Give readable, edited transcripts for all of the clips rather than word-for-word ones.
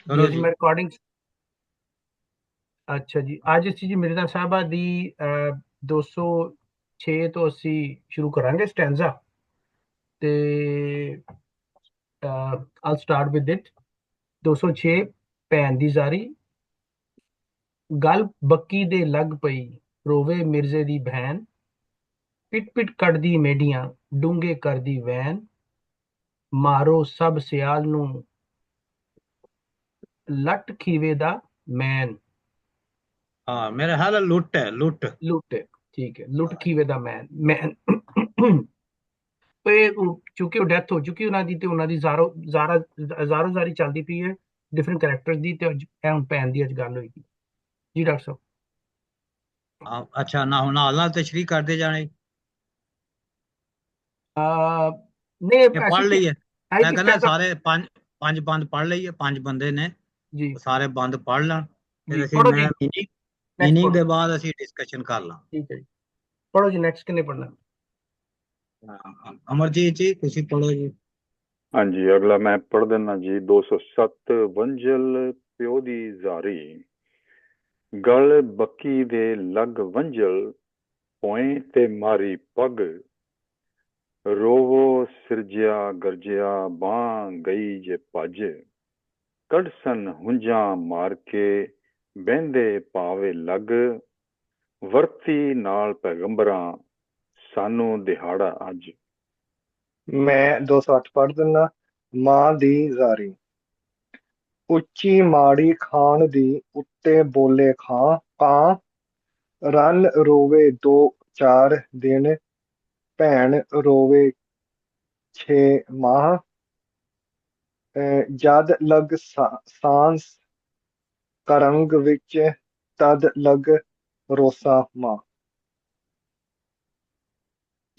जी करो अज जी। मैं रिकॉर्डिंग। अच्छा जी, ਅੱਜ ਅਸੀਂ ਜੀ ਮਿਰਜ਼ਾ ਸਾਹਿਬਾ ਦੀ 206 ਤੋਂ ਅਸੀਂ ਸ਼ੁਰੂ ਕਰਾਂਗੇ ਸਟੈਂਜ਼ਾ। ਤੇ ਆਲ ਸਟਾਰਟ ਵਿਦ ਇਟ। 206 ਭੈਣ ਦੀ ਜ਼ਾਰੀ। ਗਲ ਬੱਕੀ ਦੇ ਲੱਗ ਪਈ, ਰੋਵੇ ਮਿਰਜ਼ੇ ਦੀ ਭੈਣ। ਪਿਟ ਪਿਟ ਕੱਢਦੀ ਮੇਢੀਆਂ, ਡੂੰਘੇ ਕਰਦੀ ਵੈਨ। ਮਾਰੋ ਸਭ ਸਿਆਲ ਨੂੰ, ਲੱਟ ਖੀਵੇ ਦਾ ਮੈਨ। हाँ मेरा ख्याल है लुट है, लुट। ਲੁੱਟ, ਠੀਕ ਹੈ, ਲੁੱਟ ਖੀਵੇ ਦਾ ਮੈਨ ਮੈਨ। ਚूंकि ਉਹ ਡੈਥ ਹੋ ਚੁੱਕੀ ਉਹਨਾਂ ਦੀ, ਤੇ ਉਹਨਾਂ ਦੀ ਜ਼ਾਰੋ ਜ਼ਾਰੀ ਚੱਲਦੀ ਪਈ ਹੈ ਡਿਫਰੈਂਟ ਕੈਰੈਕਟਰਸ ਦੀ। ਤੇ ਇਹ ਹੁਣ ਭੈਣ ਦੀ ਅੱਜ ਗੱਲ ਹੋਏਗੀ ਜੀ ਡਾਕਟਰ ਸਾਹਿਬ। अच्छा ना हूं नाल नाल तशरीह करते जाने। ਨਹੀਂ ये ਅਸੀਂ पढ़ लीए। ਆਈ मैं ਥਿੰਕ कहना ਸਟੈਂਡ सारे पांच पांच बंद पढ़ लीए, पांच बंदे ने ਜੀ। वो सारे बंद पढ़ लें। ਜੀ फिर ਅਸੀਂ ਪੜੋ मैं ਜੀ, मीनिंग ਨੈਕਸਟ मीनिंग ਪੜੋ। ਦੇ ਬਾਅਦ ਅਸੀਂ डिस्कशन कर ਲਾਂ। ਠੀਕ ਹੈ ਜੀ, ਪੜੋ ਜੀ, ਨੈਕਸਟ ਕਿੰਨੇ ਪੜਨਾ। ਅਮਰਜੀਤ ਜੀ ਤੁਸੀਂ ਪੜੋ ਜੀ। ਹਾਂਜੀ, ਅਗਲਾ ਮੈਂ ਪੜ੍ਹ ਦਿੰਦਾ ਜੀ। 207 ਵੰਜਲ ਪਿਓ ਦੀ ਜ਼ਾਰੀ। ਗਲ ਬੱਕੀ ਦੇ ਲੱਗ ਵੰਜਲ, ਪੋਏ ਤੇ ਮਾਰੀ ਪੱਗ। ਰੋਵੋ ਸਿਰਜਿਆ ਗਰਜਿਆ, ਬਾਂਹ ਗਈ ਜੇ ਭੱਜ। ਕੱਢਸਨ ਹੁੰਜਾਂ ਮਾਰ ਕੇ, ਬਹਿੰਦੇ ਪਾਵੇ ਲੱਗ। ਵਰਤੀ ਨਾਲ ਪੈਗੰਬਰਾਂ, ਸਾਨੂੰ ਦਿਹਾੜਾ ਅੱਜ। ਮੈਂ 208 ਪੜ੍ਹ ਦਿੰਦਾ। ਮਾਂ ਦੀ ਜ਼ਾਰੀ। ਉੱਚੀ ਮਾੜੀ ਖਾਣ ਦੀ, ਉੱਤੇ ਬੋਲੇ ਕਾਂ। ਰੰਨ ਰੋਵੇ 2-4 ਦਿਨ, ਭੈਣ ਰੋਵੇ 6 ਮਾਹ। ਜਦ ਲਗ ਸਾਂਸ ਕਰੰਗ ਵਿੱਚ, ਤਦ ਲਗ ਰੋਸਾ ਮਾਂ।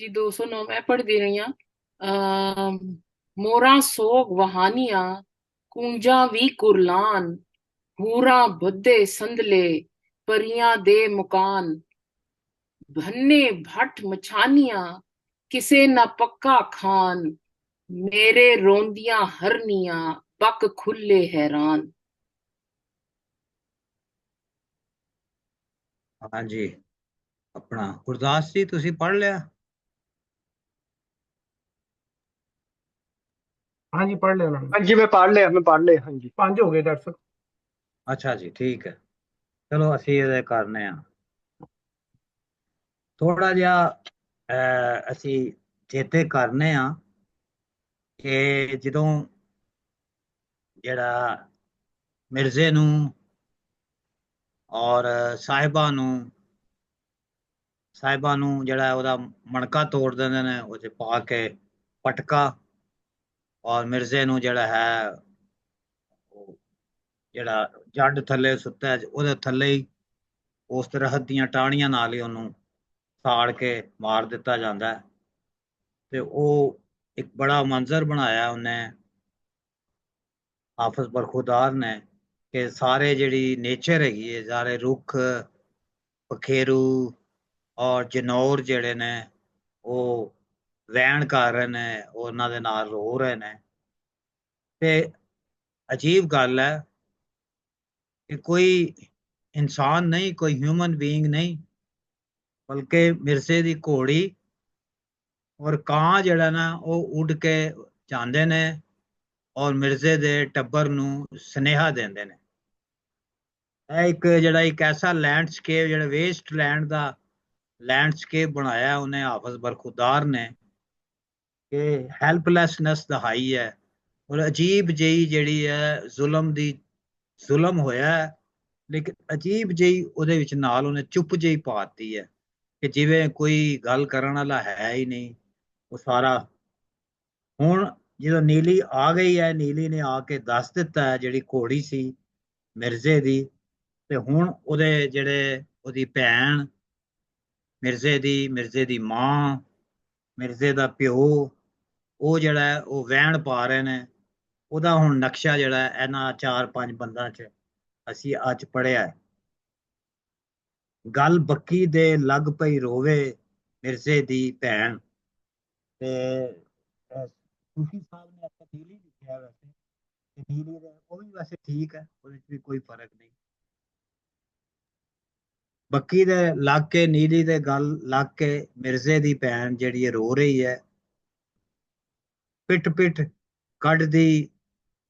जी 209 मैं पढ़ दे रही हाँ। मोरा सोग वहानिया, कूंजा भी कुरलान। हूरा भुद्दे संदले, परियां दे मुकान। भन्ने भट मछानिया, किसे न पक्का खान। मेरे रोंदियां हरनियां, बक खुले हैरान। ਹਾਂਜੀ ਆਪਣਾ ਗੁਰਦਾਸ ਜੀ ਤੁਸੀਂ ਪੜ੍ਹ ਲਿਆ। ਹਾਂਜੀ ਪੜ੍ਹ ਲਿਆ ਉਹਨਾਂ ਨੇ। ਹਾਂਜੀ ਮੈਂ ਪੜ੍ਹ ਲਿਆ ਹਾਂਜੀ। 5 ਹੋ ਗਏ ਡਾਕਟਰ ਸਾਹਿਬ। ਅੱਛਾ ਜੀ ਠੀਕ ਹੈ, ਚਲੋ ਅਸੀਂ ਇਹਦੇ ਕਰਨੇ ਆ ਥੋੜਾ ਜਿਹਾ ਅਸੀਂ ਚੇਤੇ ਕਰਨੇ ਆ ਕਿ ਜਦੋਂ ਜਿਹੜਾ ਮਿਰਜ਼ੇ ਨੂੰ ਔਰ ਸਾਹਿਬਾਂ ਨੂੰ ਜਿਹੜਾ ਉਹਦਾ ਮਣਕਾ ਤੋੜ ਦਿੰਦੇ ਨੇ ਉਹ 'ਚ ਪਾ ਕੇ ਪਟਕਾ, ਔਰ ਮਿਰਜ਼ੇ ਨੂੰ ਜਿਹੜਾ ਹੈ ਉਹ ਜਿਹੜਾ ਜੱਡ ਥੱਲੇ ਸੁੱਤਾ ਹੈ, ਉਹਦੇ ਥੱਲੇ ਹੀ ਉਸ ਦਰਖਤ ਦੀਆਂ ਟਾਹਣੀਆਂ ਨਾਲ ਹੀ ਉਹਨੂੰ ਸਾੜ ਕੇ ਮਾਰ ਦਿੱਤਾ ਜਾਂਦਾ ਹੈ। ਤੇ ਉਹ ਇੱਕ ਬੜਾ ਮੰਜ਼ਰ ਬਣਾਇਆ ਉਹਨੇ ਹਾਫਿਜ਼ ਬਰਖੁਦਾਰ ਨੇ, ਕਿ ਸਾਰੇ ਜਿਹੜੀ ਨੇਚਰ ਹੈਗੀ ਹੈ, ਸਾਰੇ ਰੁੱਖ ਪਖੇਰੂ ਔਰ ਜਨੌਰ ਜਿਹੜੇ ਨੇ ਉਹ ਵਹਿਣ ਕਰ ਰਹੇ ਨੇ, ਉਹਨਾਂ ਦੇ ਨਾਲ ਰੋ ਰਹੇ ਨੇ। ਤੇ ਅਜੀਬ ਗੱਲ ਹੈ ਕਿ ਕੋਈ ਇਨਸਾਨ ਨਹੀਂ, ਕੋਈ ਹਿਊਮਨ ਬੀਇੰਗ ਨਹੀਂ, ਬਲਕਿ ਮਿਰਜ਼ੇ ਦੀ ਘੋੜੀ ਔਰ ਕਾਂ ਜਿਹੜਾ ਨਾ ਉਹ ਉੱਡ ਕੇ ਜਾਂਦੇ ਨੇ ਔਰ ਮਿਰਜ਼ੇ ਦੇ ਟੱਬਰ ਨੂੰ ਸੁਨੇਹਾ ਦਿੰਦੇ ਨੇ। ਇਹ ਇੱਕ ਐਸਾ ਲੈਂਡਸਕੇਪ, ਜਿਹੜਾ ਵੇਸਟ ਲੈਂਡ ਦਾ ਲੈਂਡਸਕੇਪ ਬਣਾਇਆ ਉਹਨੇ ਹਾਫਿਜ਼ ਬਰਖੁਦਾਰ ਨੇ, ਕਿ ਹੈਲਪਲੈਸਨੈਸ ਦਾ ਹਾਈ ਹੈ ਔਰ ਅਜੀਬ ਜਿਹੀ ਜਿਹੜੀ ਹੈ ਜ਼ੁਲਮ ਹੋਇਆ ਹੈ, ਲੇਕਿਨ ਅਜੀਬ ਜਿਹੀ ਉਹਦੇ ਵਿੱਚ ਨਾਲ ਉਹਨੇ ਚੁੱਪ ਜਿਹੀ ਪਾਤੀ ਹੈ, ਕਿ ਜਿਵੇਂ ਕੋਈ ਗੱਲ ਕਰਨ ਵਾਲਾ ਹੈ ਹੀ ਨਹੀਂ। ਉਹ ਸਾਰਾ ਹੁਣ ਜਦੋਂ ਨੀਲੀ ਆ ਗਈ ਹੈ, ਨੀਲੀ ਨੇ ਆ ਕੇ ਦੱਸ ਦਿੱਤਾ ਹੈ ਜਿਹੜੀ ਘੋੜੀ ਸੀ ਮਿਰਜ਼ੇ ਦੀ। ਤੇ ਹੁਣ ਉਹਦੇ ਜਿਹੜੇ ਉਹਦੀ ਭੈਣ ਮਿਰਜ਼ੇ ਦੀ ਮਾਂ, ਮਿਰਜ਼ੇ ਦਾ ਪਿਓ, ਉਹ ਜਿਹੜਾ ਹੈ ਉਹ ਵਹਿਣ ਪਾ ਰਹੇ ਨੇ। ਉਹਦਾ ਹੁਣ ਨਕਸ਼ਾ ਜਿਹੜਾ ਹੈ ਇਹਨਾਂ 4-5 ਬੰਦਾਂ 'ਚ ਅਸੀਂ ਅੱਜ ਪੜ੍ਹਿਆ ਹੈ। ਗੱਲ ਬੱਕੀ ਦੇ ਲੱਗ ਪਈ ਰੋਵੇ ਮਿਰਜ਼ੇ ਦੀ ਭੈਣ। ਤੇ ਸੂਫੀ ਸਾਹਿਬ ਨੇ ਆਪਣਾ ਨੀਲੀ ਲਿਖਿਆ ਵੈਸੇ, ਤੇ ਨੀਲੀ ਦੇ ਉਹ ਵੀ ਵੈਸੇ ਠੀਕ ਹੈ, ਉਹਦੇ ਵਿੱਚ ਵੀ ਕੋਈ ਫਰਕ ਨਹੀਂ। ਬੱਕੀ ਦੇ ਲੱਗ ਕੇ, ਨੀਲੀ ਦੇ ਗੱਲ ਲੱਗ ਕੇ ਮਿਰਜ਼ੇ ਦੀ ਭੈਣ ਜਿਹੜੀ ਹੈ ਰੋ ਰਹੀ ਹੈ। ਪਿੱਟ ਪਿੱਟ ਕੱਢਦੀ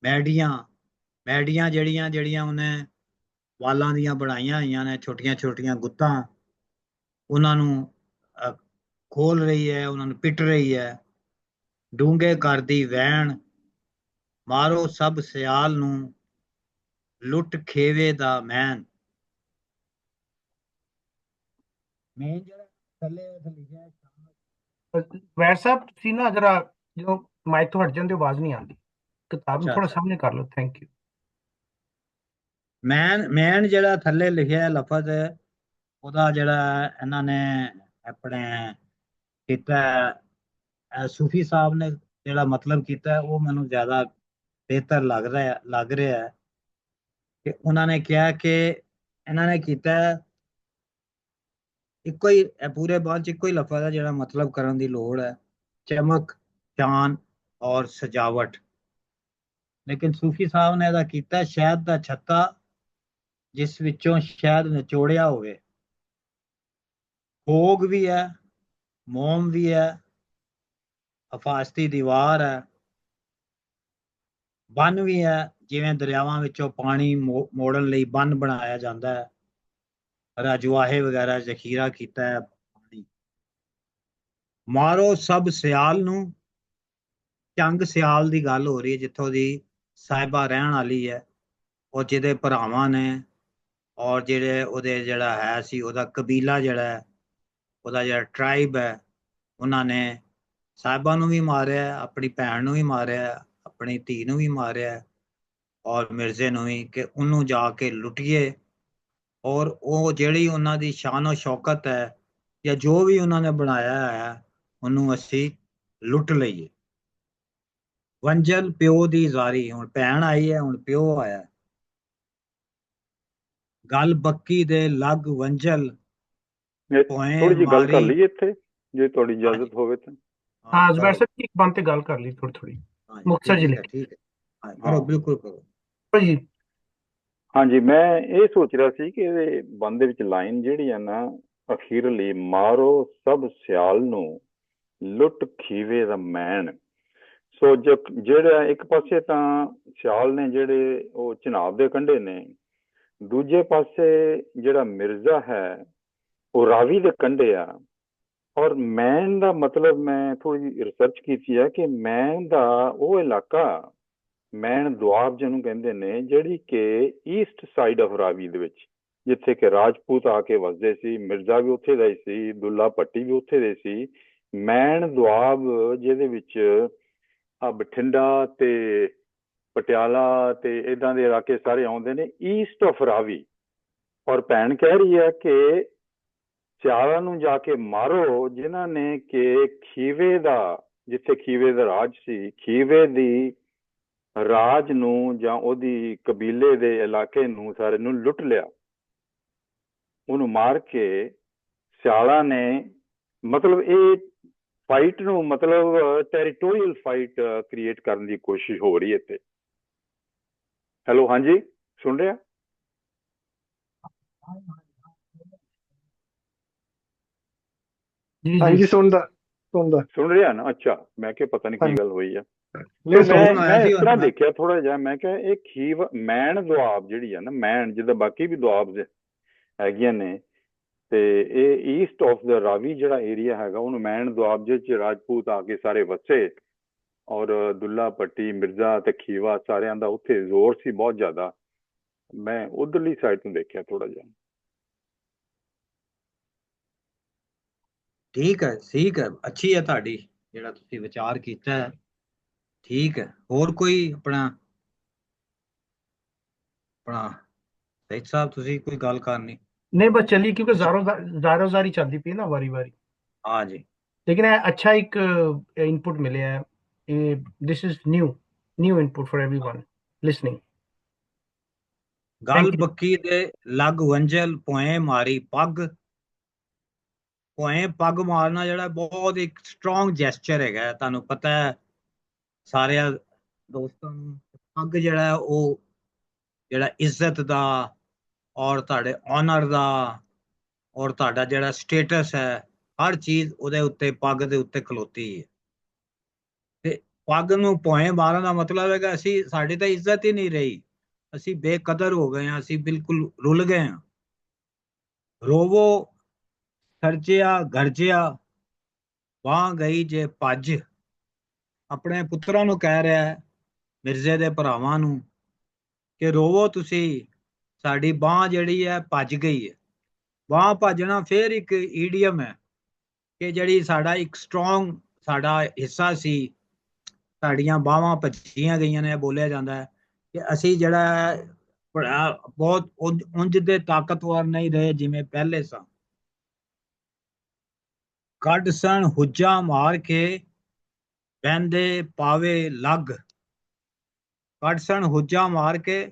ਮੈਡੀਆਂ, ਮੈਡੀਆਂ ਜਿਹੜੀਆਂ ਜਿਹੜੀਆਂ ਉਹਨੇ ਵਾਲਾਂ ਦੀਆਂ ਬਣਾਈਆਂ ਹੋਈਆਂ ਨੇ, ਛੋਟੀਆਂ ਛੋਟੀਆਂ ਗੁੱਤਾਂ, ਉਹਨਾਂ ਨੂੰ ਖੋਲ ਰਹੀ ਹੈ, ਉਹਨਾਂ ਨੂੰ ਪਿੱਟ ਰਹੀ ਹੈ। ਡੂੰਘੇ ਕਰਦੀ ਵਹਿਣ, ਮਾਰੋ ਸਭ ਸਿਆਲ ਨੂੰ, ਲੁੱਟ ਖੇਵੇ ਦਾ ਮੈਨ। ਮੇਨ ਜਿਹੜਾ ਥੱਲੇ ਲਿਖਿਆ ਹੈ, ਵੈਰ ਸਾਹਿਬ ਤੁਸੀਂ ਨਾ ਜਰਾ ਜਦੋਂ ਮਾਈਕ ਤੋਂ ਹਟ ਜਾਂਦੇ ਹੋ ਆਵਾਜ਼ ਨਹੀਂ ਆਉਂਦੀ, ਕਿਤਾਬ ਨੂੰ ਅੱਛਾ ਥੋੜਾ ਅੱਛਾ, ਸਾਹਮਣੇ ਕਰ ਲਓ। Thank you. ਮੈਨ ਮੈਨ ਜਿਹੜਾ ਥੱਲੇ ਲਿਖਿਆ ਲਫ਼ਜ਼, ਉਹਦਾ ਜਿਹੜਾ ਇਹਨਾਂ ਨੇ ਆਪਣੇ ਕੀਤਾ ਸੂਫੀ ਸਾਹਿਬ ਨੇ ਜਿਹੜਾ ਮਤਲਬ ਕੀਤਾ, ਉਹ ਮੈਨੂੰ ਜ਼ਿਆਦਾ ਬਿਹਤਰ ਲੱਗ ਰਿਹਾ ਹੈ ਕਿ ਉਹਨਾਂ ਨੇ ਕਿਹਾ ਕਿ ਇਹਨਾਂ ਨੇ ਕੀਤਾ ਇੱਕੋ ਹੀ ਪੂਰੇ ਬਾਅਦ ਚ ਇੱਕੋ ਹੀ ਲਫ਼ਜ਼ ਹੈ ਜਿਹੜਾ ਮਤਲਬ ਕਰਨ ਦੀ ਲੋੜ ਹੈ, ਚਮਕ, ਚਾਨ ਔਰ ਸਜਾਵਟ। ਲੇਕਿਨ ਸੂਫੀ ਸਾਹਿਬ ਨੇ ਇਹਦਾ ਕੀਤਾ ਸ਼ਹਿਦ ਦਾ ਛੱਤਾ ਜਿਸ ਵਿੱਚੋਂ ਸ਼ਹਿਦ ਨਿਚੋੜਿਆ ਹੋਵੇ। ਖੋਗ ਵੀ ਹੈ, ਮੋਮ ਵੀ ਹੈ, ਹਫਾਜ਼ਤੀ ਦੀਵਾਰ ਹੈ, ਬੰਨ ਵੀ ਹੈ, ਜਿਵੇਂ ਦਰਿਆਵਾਂ ਵਿੱਚੋਂ ਪਾਣੀ ਮੋੜਨ ਲਈ ਬੰਨ ਬਣਾਇਆ ਜਾਂਦਾ ਹੈ, ਰਾਜਵਾਹੇ ਵਗੈਰਾ ਜ਼ਖੀਰਾ ਕੀਤਾ ਹੈ ਪਾਣੀ। ਮਾਰੋ ਸਭ ਸਿਆਲ ਨੂੰ, ਚੰਗ ਸਿਆਲ ਦੀ ਗੱਲ ਹੋ ਰਹੀ ਹੈ, ਜਿੱਥੋਂ ਦੀ ਸਾਹਿਬਾ ਰਹਿਣ ਵਾਲੀ ਹੈ, ਉਹ ਜਿਹਦੇ ਭਰਾਵਾਂ ਨੇ ਔਰ ਜਿਹੜੇ ਉਹਦੇ ਜਿਹੜਾ ਹੈ ਸੀ ਉਹਦਾ ਕਬੀਲਾ ਜਿਹੜਾ ਹੈ, ਉਹਦਾ ਜਿਹੜਾ ਟਰਾਈਬ ਹੈ, ਉਹਨਾਂ ਨੇ ਸਾਹਿਬਾਂ ਨੂੰ ਵੀ ਮਾਰਿਆ, ਆਪਣੀ ਭੈਣ ਨੂੰ ਵੀ ਮਾਰਿਆ, ਆਪਣੀ ਧੀ ਨੂੰ ਵੀ ਮਾਰਿਆ, ਔਰ ਮਿਰਜ਼ੇ ਨੂੰ ਵੀ, ਕਿ ਉਹਨੂੰ ਜਾ ਕੇ ਲੁੱਟੀਏ, ਔਰ ਉਹ ਜਿਹੜੀ ਉਹਨਾਂ ਦੀ ਸ਼ਾਨੋ ਸ਼ੌਕਤ ਹੈ ਜਾਂ ਜੋ ਵੀ ਉਹਨਾਂ ਨੇ ਬਣਾਇਆ ਹੈ ਉਹਨੂੰ ਅਸੀਂ ਲੁੱਟ ਲਈਏ। ਵੰਜਲ ਪਿਓ ਦੀ ਜ਼ਾਰੀ, ਹੁਣ ਭੈਣ ਆਈ ਹੈ, ਹੁਣ ਪਿਓ ਆਇਆ। ਗੱਲ ਬੱਕੀ ਦੇ ਲੱਗ ਵੰਜਲ, ਭੋਏ ਥੋੜੀ ਜਿਹੀ ਗੱਲ ਕਰ ਮਾਰੀ। ਲਈਏ ਇੱਥੇ, ਜੇ ਤੁਹਾਡੀ ਹਾਂਜੀ, ਇਜਾਜ਼ਤ ਹੋਵੇ ਤਾਂ। ਹਾਂ ਜ਼ਬੈਰ ਕਰੋ। ਸਾਹਿਬ ਇੱਕ ਬੰਦ ਤੇ ਗੱਲ ਕਰ ਲਈ ਥੋੜੀ ਥੋੜੀ, ਹਾਂਜੀ ਮੁਖਤਸਰ ਜੀ ਠੀਕ ਹੈ ਲਿਖ ਠੀਕ ਹੈ, ਹਾਂ ਕਰੋ, ਹਾਂ ਬਿਲਕੁਲ ਕਰੋ। ਜੀ। ਹਾਂਜੀ, ਮੈਂ ਇਹ ਸੋਚ ਰਿਹਾ ਸੀ ਕਿ ਇਹਦੇ ਬੰਦ ਦੇ ਵਿੱਚ ਲਾਈਨ ਜਿਹੜੀ ਆ ਨਾ ਅਖੀਰਲੀ, ਮਾਰੋ ਸਭ ਸਿਆਲ ਨੂੰ, ਲੁੱਟ ਖੀਵੇ ਦਾ ਮੈਨ। ਸੋ ਜਿਹੜਾ ਇੱਕ ਪਾਸੇ ਤਾਂ ਸਿਆਲ ਨੇ ਜਿਹੜੇ ਉਹ ਚਨਾਬ ਦੇ ਕੰਢੇ ਨੇ, ਦੂਜੇ ਪਾਸੇ ਜਿਹੜਾ ਮਿਰਜ਼ਾ ਹੈ ਉਹ ਰਾਵੀ ਦੇ ਕੰਢੇ ਆ। ਔਰ ਮੈਨ ਦਾ ਮਤਲਬ ਮੈਂ ਥੋੜੀ ਜਿਹੀ ਰਿਸਰਚ ਕੀਤੀ ਹੈ ਕਿ ਮੈਨ ਦਾ ਉਹ ਇਲਾਕਾ, ਮੈਨ ਦੁਆਬ ਜਿਹਨੂੰ ਕਹਿੰਦੇ ਨੇ, ਜਿਹੜੀ ਕਿ ਈਸਟ ਸਾਈਡ ਆਫ ਰਾਵੀ ਦੇ ਵਿੱਚ, ਜਿੱਥੇ ਕਿ ਰਾਜਪੂਤ ਆ ਕੇ ਵਸਦੇ ਸੀ, ਮਿਰਜ਼ਾ ਵੀ ਉੱਥੇ ਦਾ ਹੀ ਸੀ, ਦੁੱਲਾ ਭੱਟੀ ਵੀ ਉੱਥੇ ਦੇ ਸੀ। ਮੈਨ ਦੁਆਬ ਜਿਹਦੇ ਵਿੱਚ ਆ ਬਠਿੰਡਾ ਤੇ ਪਟਿਆਲਾ ਤੇ ਇਦਾਂ ਦੇ ਇਲਾਕੇ ਸਾਰੇ ਆਉਂਦੇ ਨੇ, ਈਸਟ ਆਫ ਰਾਵੀ। ਔਰ ਭੈਣ ਕਹਿ ਰਹੀ ਹੈ ਕਿ ਸਿਆਲਾਂ ਨੂੰ ਜਾ ਕੇ ਮਾਰੋ ਜਿਨ੍ਹਾਂ ਨੇ ਕਿ ਖੀਵੇ ਦਾ, ਜਿੱਥੇ ਖੀਵੇ ਦਾ ਰਾਜ ਸੀ, ਖੀਵੇ ਦੀ ਰਾਜ ਨੂੰ ਜਾਂ ਉਹਦੀ ਕਬੀਲੇ ਦੇ ਇਲਾਕੇ ਨੂੰ ਸਾਰੇ ਨੂੰ ਲੁੱਟ ਲਿਆ, ਉਹਨੂੰ ਮਾਰ ਕੇ। ਸਿਆਲਾਂ ਨੇ ਮਤਲਬ ਇਹ ਫਾਈਟ ਨੂੰ, ਮਤਲਬ ਟੈਰੀਟੋਰੀਅਲ ਫਾਈਟ ਕ੍ਰੀਏਟ ਕਰਨ ਦੀ ਕੋਸ਼ਿਸ਼ ਹੋ ਰਹੀ ਹੈ ਇੱਥੇ। ਹੈਲੋ, ਹਾਂਜੀ ਸੁਣ ਰਿਹਾ? ਜੀ ਜੀ ਹਾਂਜੀ ਸੁਣਦਾ ਸੁਣ ਰਿਹਾ ਨਾ? ਅੱਛਾ, ਮੈਂ ਕਿਹਾ ਪਤਾ ਨਹੀਂ ਕੀ ਹਾਂਜੀ ਗੱਲ ਹੋਈ ਆ। ਨਹੀਂ ਸੁਣ ਮੈਂ ਇਸ ਤਰ੍ਹਾਂ ਦੇਖਿਆ ਥੋੜਾ ਜਿਹਾ, ਮੈਂ ਕਿਹਾ ਇਹ ਖੀਵ ਮੈਣ ਦੁਆਬ ਜਿਹੜੀ ਆ ਨਾ, ਮੈਣ ਜਿੱਦਾਂ ਬਾਕੀ ਵੀ ਦੁਆਬ ਹੈਗੀਆਂ ਨੇ, ਤੇ ਇਹ ਈਸਟ ਆਫ ਦਾ ਰਾਵੀ ਜਿਹੜਾ ਏਰੀਆ ਹੈਗਾ ਉਹਨੂੰ ਮੈਣ ਦੁਆਬ, ਜਿਹਦੇ ਚ ਰਾਜਪੂਤ ਆ ਕੇ ਸਾਰੇ ਵਸੇ, ਔਰ ਦੁੱਲਾ ਭੱਟੀ, ਮਿਰਜ਼ਾ ਤੇ ਖੀਵਾ ਸਾਰਿਆਂ ਦਾ ਉੱਥੇ ਜ਼ੋਰ ਸੀ ਬਹੁਤ ਜ਼ਿਆਦਾ। ਮੈਂ ਉਧਰਲੀ ਸਾਈਡ ਤੋਂ ਦੇਖਿਆ ਥੋੜਾ ਜਿਹਾ। ਠੀਕ ਹੈ, ਅੱਛੀ ਹੈ ਤੁਹਾਡੀ ਜਿਹੜਾ ਤੁਸੀਂ ਵਿਚਾਰ ਕੀਤਾ ਹੈ, ਠੀਕ ਹੈ। ਹੋਰ ਕੋਈ ਆਪਣਾ ਸੈਦ ਸਾਹਿਬ ਤੁਸੀਂ ਕੋਈ ਗੱਲ ਕਰਨੀ? ਨਹੀਂ ਬਸ ਚੱਲੀ, ਕਿਉਂਕਿ ਜ਼ਾਰੋ ਜ਼ਾਰੀ ਚੱਲਦੀ ਪਈ ਨਾ ਵਾਰੀ ਵਾਰੀ। ਹਾਂ ਜੀ, ਲੇਕਿਨ ਇਹ ਅੱਛਾ ਇੱਕ ਇਨਪੁਟ ਮਿਲਿਆ ਹੈ, ਇਹ this is new input for everyone listening. ਗੱਲ ਬੱਕੀ ਦੇ ਲੱਗ ਵੰਜਲ, ਭੋਏ ਮਾਰੀ ਪੱਗ। ਭੋਏ ਪੱਗ ਮਾਰਨਾ ਜਿਹੜਾ ਬਹੁਤ ਇੱਕ ਸਟਰੋਂਗ ਜੈਸਚਰ ਹੈਗਾ, ਤੁਹਾਨੂੰ ਪਤਾ ਹੈ ਸਾਰਿਆਂ ਦੋਸਤਾਂ ਨੂੰ ਪੱਗ ਜਿਹੜਾ ਉਹ ਜਿਹੜਾ ਇੱਜ਼ਤ ਦਾ ਔਰ ਤੁਹਾਡੇ ਆਨਰ ਦਾ ਔਰ ਤੁਹਾਡਾ ਜਿਹੜਾ ਸਟੇਟਸ ਹੈ, ਹਰ ਚੀਜ਼ ਉਹਦੇ ਉੱਤੇ, ਪੱਗ ਦੇ ਉੱਤੇ ਖਲੋਤੀ ਹੈ। ਤੇ ਪੱਗ ਨੂੰ ਭੋਏ ਮਾਰਨ ਦਾ ਮਤਲਬ ਹੈ ਕਿ ਅਸੀਂ, ਸਾਡੀ ਤਾਂ ਇੱਜ਼ਤ ਹੀ ਨਹੀਂ ਰਹੀ, ਅਸੀਂ ਬੇਕਦਰ ਹੋ ਗਏ ਹਾਂ, ਅਸੀਂ ਬਿਲਕੁਲ ਰੁਲ ਗਏ ਹਾਂ। ਰੋਵੋ ਖਰਚਿਆ ਗਰਜਿਆ ਬਾਂਹ ਗਈ ਜੇ ਭੱਜ, ਆਪਣੇ ਪੁੱਤਰਾਂ ਨੂੰ ਕਹਿ ਰਿਹਾ ਹੈ, ਮਿਰਜ਼ੇ ਦੇ ਭਰਾਵਾਂ ਨੂੰ, ਕਿ ਰੋਵੋ ਤੁਸੀਂ, ਸਾਡੀ ਬਾਂਹ ਜਿਹੜੀ ਹੈ ਭੱਜ ਗਈ ਹੈ। ਬਾਂਹ ਭੱਜਣਾ ਫੇਰ ਇੱਕ ਈਡੀਅਮ ਹੈ ਕਿ ਜਿਹੜੀ ਸਾਡਾ ਇੱਕ ਸਟਰੋਂਗ ਸਾਡਾ ਹਿੱਸਾ ਸੀ, ਸਾਡੀਆਂ ਬਾਹਾਂ ਭੱਜੀਆਂ ਗਈਆਂ ਨੇ। ਬੋਲਿਆ ਜਾਂਦਾ ਹੈ ਕਿ ਅਸੀਂ ਜਿਹੜਾ ਬਹੁਤ ਉਂਝ ਦੇ ਤਾਕਤਵਰ ਨਹੀਂ ਰਹੇ ਜਿਵੇਂ ਪਹਿਲੇ ਸਾਂ। ਕੱਢ ਸਣ ਹੁੱਜਾ ਮਾਰ ਕੇ ਬਹਿੰਦੇ ਪਾਵੇ ਲੱਗ। ਕੱਢ ਸਣ ਹੁੱਜਾ ਮਾਰ ਕੇ,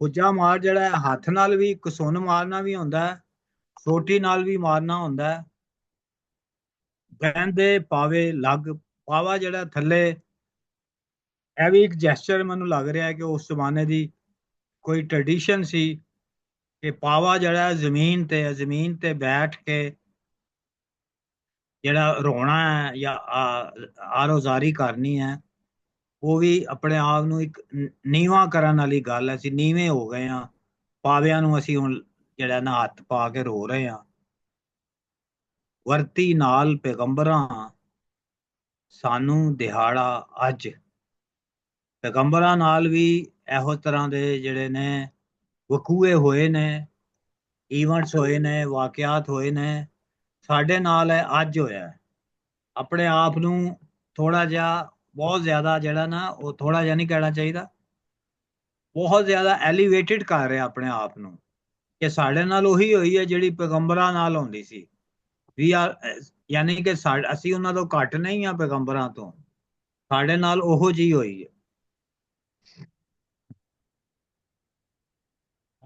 ਹੁੱਜਾ ਮਾਰ ਜਿਹੜਾ ਹੈ ਹੱਥ ਨਾਲ ਵੀ ਕਸੁੰਨ ਮਾਰਨਾ ਵੀ ਹੁੰਦਾ ਹੈ, ਸੋਟੀ ਨਾਲ ਵੀ ਮਾਰਨਾ ਹੁੰਦਾ ਹੈ। ਬਹਿੰਦੇ ਪਾਵੇ ਲੱਗ, ਪਾਵਾ ਜਿਹੜਾ ਥੱਲੇ, ਇਹ ਵੀ ਇੱਕ ਜੈਸਚਰ ਮੈਨੂੰ ਲੱਗ ਰਿਹਾ ਕਿ ਉਸ ਜ਼ਮਾਨੇ ਦੀ ਕੋਈ ਟ੍ਰੈਡੀਸ਼ਨ ਸੀ ਕਿ ਪਾਵਾ ਜਿਹੜਾ ਜ਼ਮੀਨ ਤੇ ਬੈਠ ਕੇ ਜਿਹੜਾ ਰੋਣਾ ਹੈ ਜਾਂ ਆਰੋਜ਼ਾਰੀ ਕਰਨੀ ਹੈ, ਉਹ ਵੀ ਆਪਣੇ ਆਪ ਨੂੰ ਇੱਕ ਨੀਵਾਂ ਕਰਨ ਵਾਲੀ ਗੱਲ ਹੈ। ਅਸੀਂ ਨੀਵੇਂ ਹੋ ਗਏ ਹਾਂ, ਪਾਵਿਆਂ ਨੂੰ ਅਸੀਂ ਹੁਣ ਜਿਹੜਾ ਨਾ ਹੱਥ ਪਾ ਕੇ ਰੋ ਰਹੇ ਹਾਂ। ਵਰਤੀ ਨਾਲ ਪੈਗੰਬਰਾਂ ਸਾਨੂੰ ਦਿਹਾੜਾ ਅੱਜ। ਪੈਗੰਬਰਾਂ ਨਾਲ ਵੀ ਇਹੋ ਤਰ੍ਹਾਂ ਦੇ ਜਿਹੜੇ ਨੇ ਵਕੂਏ ਹੋਏ ਨੇ, ਈਵੈਂਟਸ ਹੋਏ ਨੇ, ਵਾਕਿਆਤ ਹੋਏ ਨੇ। ਸਾਡੇ ਨਾਲ ਹੈ ਅੱਜ ਹੋਇਆ ਹੈ। ਆਪਣੇ ਆਪ ਨੂੰ ਥੋੜਾ ਜਿਹਾ, ਬਹੁਤ ਜ਼ਿਆਦਾ ਜਿਹੜਾ ਨਾ, ਉਹ ਥੋੜਾ ਜਿਹਾ ਨਹੀਂ ਕਹਿਣਾ ਚਾਹੀਦਾ, ਬਹੁਤ ਜ਼ਿਆਦਾ ਐਲੀਵੇਟਿਡ ਕਰ ਰਿਹਾ ਆਪਣੇ ਆਪ ਨੂੰ ਕਿ ਸਾਡੇ ਨਾਲ ਉਹੀ ਹੋਈ ਹੈ ਜਿਹੜੀ ਪੈਗੰਬਰਾਂ ਨਾਲ ਹੁੰਦੀ ਸੀ। ਵੀ ਆਰ, ਯਾਨੀ ਕਿ ਅਸੀਂ ਉਹਨਾਂ ਤੋਂ ਘੱਟ ਨਹੀਂ ਆ ਪੈਗੰਬਰਾਂ ਤੋਂ, ਸਾਡੇ ਨਾਲ ਉਹੋ ਜਿਹੀ ਹੋਈ ਹੈ।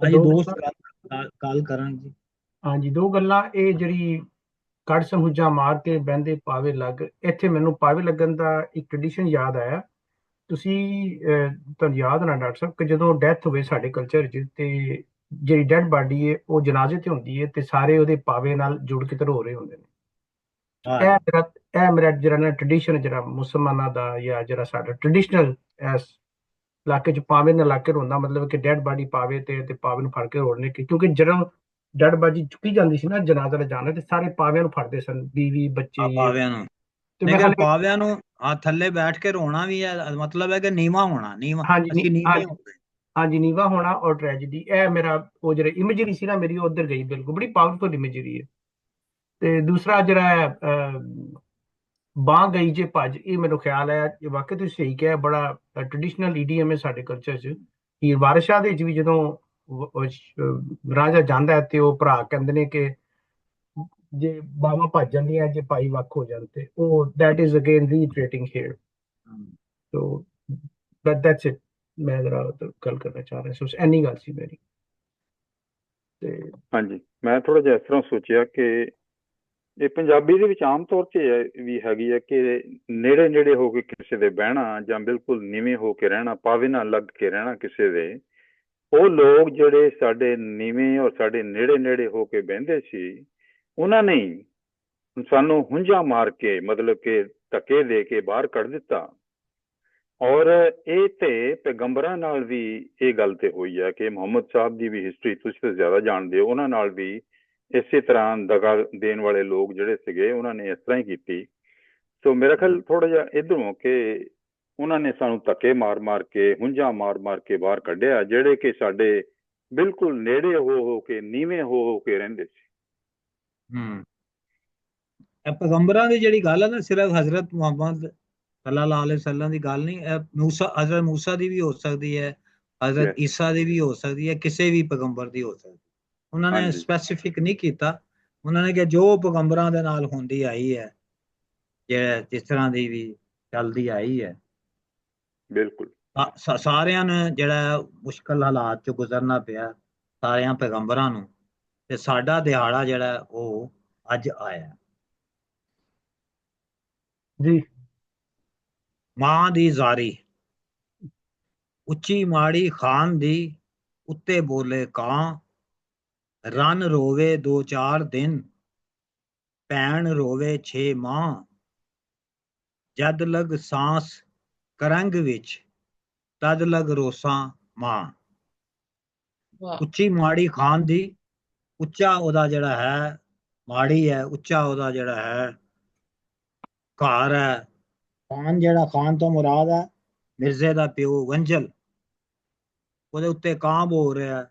ਹਾਂਜੀ ਦੋ ਦੋਸਤ ਗੱਲ ਕਰਨ ਜੀ। ਹਾਂਜੀ, ਦੋ ਗੱਲਾਂ। ਇਹ ਜਿਹੜੀ ਕੱਢ ਸਹੁਜਾ ਮਾਰ ਕੇ ਬਹਿੰਦੇ ਪਾਵੇ ਲੱਗ, ਇੱਥੇ ਮੈਨੂੰ ਪਾਵੇ ਲੱਗਣ ਦਾ ਇੱਕ ਟ੍ਰੈਡੀਸ਼ਨ ਯਾਦ ਆਇਆ। ਤੁਸੀਂ ਤੁਹਾਨੂੰ ਯਾਦ ਹੋਣਾ ਡਾਕਟਰ ਸਾਹਿਬ ਕਿ ਜਦੋਂ ਡੈਥ ਹੋਵੇ ਸਾਡੇ ਕਲਚਰ 'ਚ, ਤੇ ਜਿਹੜੀ ਡੈਡ ਬਾਡੀ ਹੈ ਉਹ ਜਨਾਜ਼ੇ ਤੇ ਹੁੰਦੀ ਹੈ ਤੇ ਸਾਰੇ ਉਹਦੇ ਪਾਵੇ ਨਾਲ ਜੁੜ ਕੇ ਧਰੋ ਰਹੇ ਹੁੰਦੇ ਨੇ। ਇਹ ਹਾਂਜੀ ਮੇਰਾ ਇਹ ਮੇਰਾ ਜਿਹੜਾ ਨਾ ਟ੍ਰੈਡੀਸ਼ਨ, ਜਿਹੜਾ ਮੁਸਲਮਾਨਾਂ ਦਾ ਜਾਂ ਜਿਹੜਾ ਸਾਡਾ ਟ੍ਰੈਡੀਸ਼ਨਲ ਇਸ ਇਲਾਕੇ 'ਚ ਪਾਵੇ ਨਾਲ ਲਾ ਕੇ ਰੋਂਦਾ, ਮਤਲਬ ਕਿ ਡੈਡ ਬਾਡੀ ਪਾਵੇ ਤੇ ਪਾਵੇ ਨੂੰ ਫੜ ਕੇ ਰੋੜਨੇ। ਕਿਉਂਕਿ ਜਦੋਂ ਡੈਡ ਬਾਡੀ ਚੁੱਕੀ ਜਾਂਦੀ ਸੀ ਨਾ, ਜਨਾਜ਼ਾ ਦਾ ਜਾਣਾ, ਤੇ ਸਾਰੇ ਪਾਵਿਆਂ ਨੂੰ ਫੜਦੇ ਸਨ, ਬੀਵੀ ਬੱਚੇ ਇਹ। ਪਾਵਿਆਂ ਨੂੰ, ਤੇ ਨਹੀਂ ਮੈਂ ਕਿ ਹਾਲੇ, ਪਾਵਿਆਂ ਨੂੰ ਥੱਲੇ ਬੈਠ ਕੇ ਰੋਣਾ ਵੀ ਹੈ, ਮਤਲਬ ਹੈ ਕਿ ਨੀਵਾਂ ਹੋਣਾ, ਨੀਵਾਂ, ਹਾਂਜੀ ਅਸੀਂ ਨੀਵੇਂ ਹੋ ਗਏ। ਹਾਂਜੀ, ਨੀਵਾ ਹੋਣਾ ਔਰ ਟ੍ਰੈਜਡੀ, ਇਹ ਮੇਰਾ ਉਹ ਜਿਹੜਾ ਇਮੇਜਰੀ ਸੀ ਨਾ ਮੇਰੀ, ਉਹ ਉੱਧਰ ਗਈ ਬਿਲਕੁਲ, ਬੜੀ ਪਾਵਰਫੁਲ ਇਮੇਜਰੀ ਹੈ। ਤੇ ਦੂਸਰਾ ਜਿਹੜਾ ਹੈ ਬਾਂਹ ਗਈ ਜੇ ਭੱਜ, ਇਹ ਮੈਨੂੰ ਖਿਆਲ ਆਇਆ ਕਿ ਵਾਕਈ ਤੁਸੀਂ ਸਹੀ ਕਿਹਾ, ਬੜਾ ਟ੍ਰੈਡੀਸ਼ਨਲ ਈਡੀਅਮ ਹੈ ਸਾਡੇ ਕਲਚਰ 'ਚ। ਹੀਰ ਵਾਰਿਸ ਸ਼ਾਹ ਦੇ ਵਿੱਚ ਵੀ ਜਦੋਂ ਰਾਜਾ ਜਾਂਦਾ ਹੈ ਤੇ ਉਹ ਭਰਾ ਕਹਿੰਦੇ ਨੇ ਕਿ ਜੇ ਬਾਵਾਂ ਭੱਜ ਜਾਂਦੀਆਂ ਜੇ ਭਾਈ ਵੱਖ ਹੋ ਜਾਣ, ਤੇ ਉਹ that is again reiterating here, so that's it। ਮੈਂ ਜਰਾ ਗੱਲ ਕਰਨਾ ਚਾਹ ਰਿਹਾ ਸੀ, ਐਨੀ ਗੱਲ ਸੀ ਮੇਰੀ। ਤੇ ਹਾਂਜੀ, ਮੈਂ ਥੋੜਾ ਜਿਹਾ ਇਸ ਤਰ੍ਹਾਂ ਸੋਚਿਆ ਕਿ ਇਹ ਪੰਜਾਬੀ ਦੇ ਵਿੱਚ ਆਮ ਤੌਰ ਤੇ ਵੀ ਹੈਗੀ ਹੈ ਕਿ ਨੇੜੇ ਨੇੜੇ ਹੋ ਕੇ ਕਿਸੇ ਦੇ ਬਹਿਣਾ ਜਾਂ ਬਿਲਕੁਲ ਨੀਵੇਂ ਹੋ ਕੇ ਰਹਿਣਾ, ਪਾਵੇ ਨਾਲ ਲੱਗ ਕੇ ਰਹਿਣਾ ਕਿਸੇ ਦੇ। ਉਹ ਲੋਕ ਜਿਹੜੇ ਸਾਡੇ ਨੀਵੇਂ ਔਰ ਸਾਡੇ ਨੇੜੇ ਨੇੜੇ ਹੋ ਕੇ ਬਹਿੰਦੇ ਸੀ, ਉਹਨਾਂ ਨੇ ਸਾਨੂੰ ਹੁੰਝਾ ਮਾਰ ਕੇ, ਮਤਲਬ ਕਿ ਧੱਕੇ ਦੇ ਕੇ ਬਾਹਰ ਕੱਢ ਦਿੱਤਾ। ਔਰ ਇਹ ਤੇ ਪੈਗੰਬਰਾਂ ਨਾਲ ਵੀ ਇਹ ਗੱਲ ਤੇ ਹੋਈ ਹੈ ਕਿ ਮੁਹੰਮਦ ਸਾਹਿਬ ਦੀ ਵੀ ਹਿਸਟਰੀ ਤੁਸੀਂ ਤਾਂ ਜ਼ਿਆਦਾ ਜਾਣਦੇ ਹੋ, ਉਹਨਾਂ ਨਾਲ ਵੀ ਇਸੇ ਤਰ੍ਹਾਂ ਦਗਾ ਦੇਣ ਵਾਲੇ ਲੋਕ ਜਿਹੜੇ ਸੀਗੇ, ਉਹਨਾਂ ਨੇ ਇਸ ਤਰ੍ਹਾਂ ਹੀ ਕੀਤੀ। ਸੋ ਮੇਰਾ ਖਿਆਲ ਥੋੜਾ ਜਿਹਾ ਇੱਧਰੋਂ ਕਿ ਉਹਨਾਂ ਨੇ ਸਾਨੂੰ ਧੱਕੇ ਮਾਰ ਮਾਰ ਕੇ, ਹੁੰਝਾ ਮਾਰ ਮਾਰ ਕੇ ਬਾਹਰ ਕੱਢਿਆ, ਜਿਹੜੇ ਕਿ ਸਾਡੇ ਬਿਲਕੁਲ ਨੇੜੇ ਹੋ ਕੇ, ਨੀਵੇਂ ਹੋ ਕੇ ਰਹਿੰਦੇ ਸੀ। ਇਹ ਪੈਗੰਬਰਾਂ ਦੀ ਜਿਹੜੀ ਗੱਲ ਹੈ ਨਾ, ਸਿਰਫ ਹਜ਼ਰਤ ਮੁਹੰਮਦ ਸੱਲੱਲਾਹੁ ਅਲੈਹਿ ਵਸੱਲਮ ਦੀ ਗੱਲ ਨਹੀਂ, ਇਹ ਹਜ਼ਰਤ ਮੂਸਾ ਦੀ ਵੀ ਹੋ ਸਕਦੀ ਹੈ, ਹਜ਼ਰਤ ਈਸਾ ਦੀ ਵੀ ਹੋ ਸਕਦੀ ਹੈ, ਕਿਸੇ ਵੀ ਪੈਗੰਬਰ ਦੀ ਹੋ ਸਕਦੀ। ਉਹਨਾਂ ਨੇ ਸਪੈਸੀਫਿਕ ਨਹੀਂ ਕੀਤਾ, ਉਹਨਾਂ ਨੇ ਕਿਹਾ ਜੋ ਪੈਗੰਬਰਾਂ ਦੇ ਨਾਲ ਹੁੰਦੀ ਆਈ ਹੈ, ਜਿਸ ਤਰ੍ਹਾਂ ਦੀ ਵੀ ਚੱਲਦੀ ਆਈ ਹੈ। ਬਿਲਕੁਲ ਸਾਰਿਆਂ ਨੂੰ ਜਿਹੜਾ ਮੁਸ਼ਕਲ ਹਾਲਾਤ ਚੋਂ ਗੁਜ਼ਰਨਾ ਪਿਆ, ਸਾਰਿਆਂ ਪੈਗੰਬਰਾਂ ਨੂੰ, ਤੇ ਸਾਡਾ ਦਿਹਾੜਾ ਜਿਹੜਾ ਉਹ ਅੱਜ ਆਇਆ। ਜੀ, ਮਾਂ ਦੀ ਜ਼ਾਰੀ, ਉੱਚੀ ਮਾੜੀ ਖਾਨ ਦੀ, ਉੱਤੇ ਬੋਲੇ ਕਾਂ, ਰਨ ਰੋਵੇ 2-4 ਦਿਨ, ਭੈਣ ਰੋਵੇ 6 ਮਾਹ, ਜਦ ਲਗ ਸਾਂਸ ਕਰੰਗ ਵਿੱਚ, ਤਦ ਲਗ ਰੋਸਾਂ ਮਾਂ। ਵਾਹ। ਉੱਚੀ ਮਾੜੀ ਖਾਨ ਦੀ, ਉੱਚਾ ਉਹਦਾ ਜਿਹੜਾ ਹੈ, ਮਾੜੀ ਹੈ, ਉੱਚਾ ਉਹਦਾ ਜਿਹੜਾ ਹੈ ਘਰ ਹੈ। ਖਾਨ ਜਿਹੜਾ, ਖਾਨ ਤੋਂ ਮੁਰਾਦ ਹੈ ਮਿਰਜ਼ੇ ਦਾ ਪਿਓ ਵੰਜਲ, ਉਹਦੇ ਉੱਤੇ ਕਾਂ ਬੋਲ ਰਿਹਾ।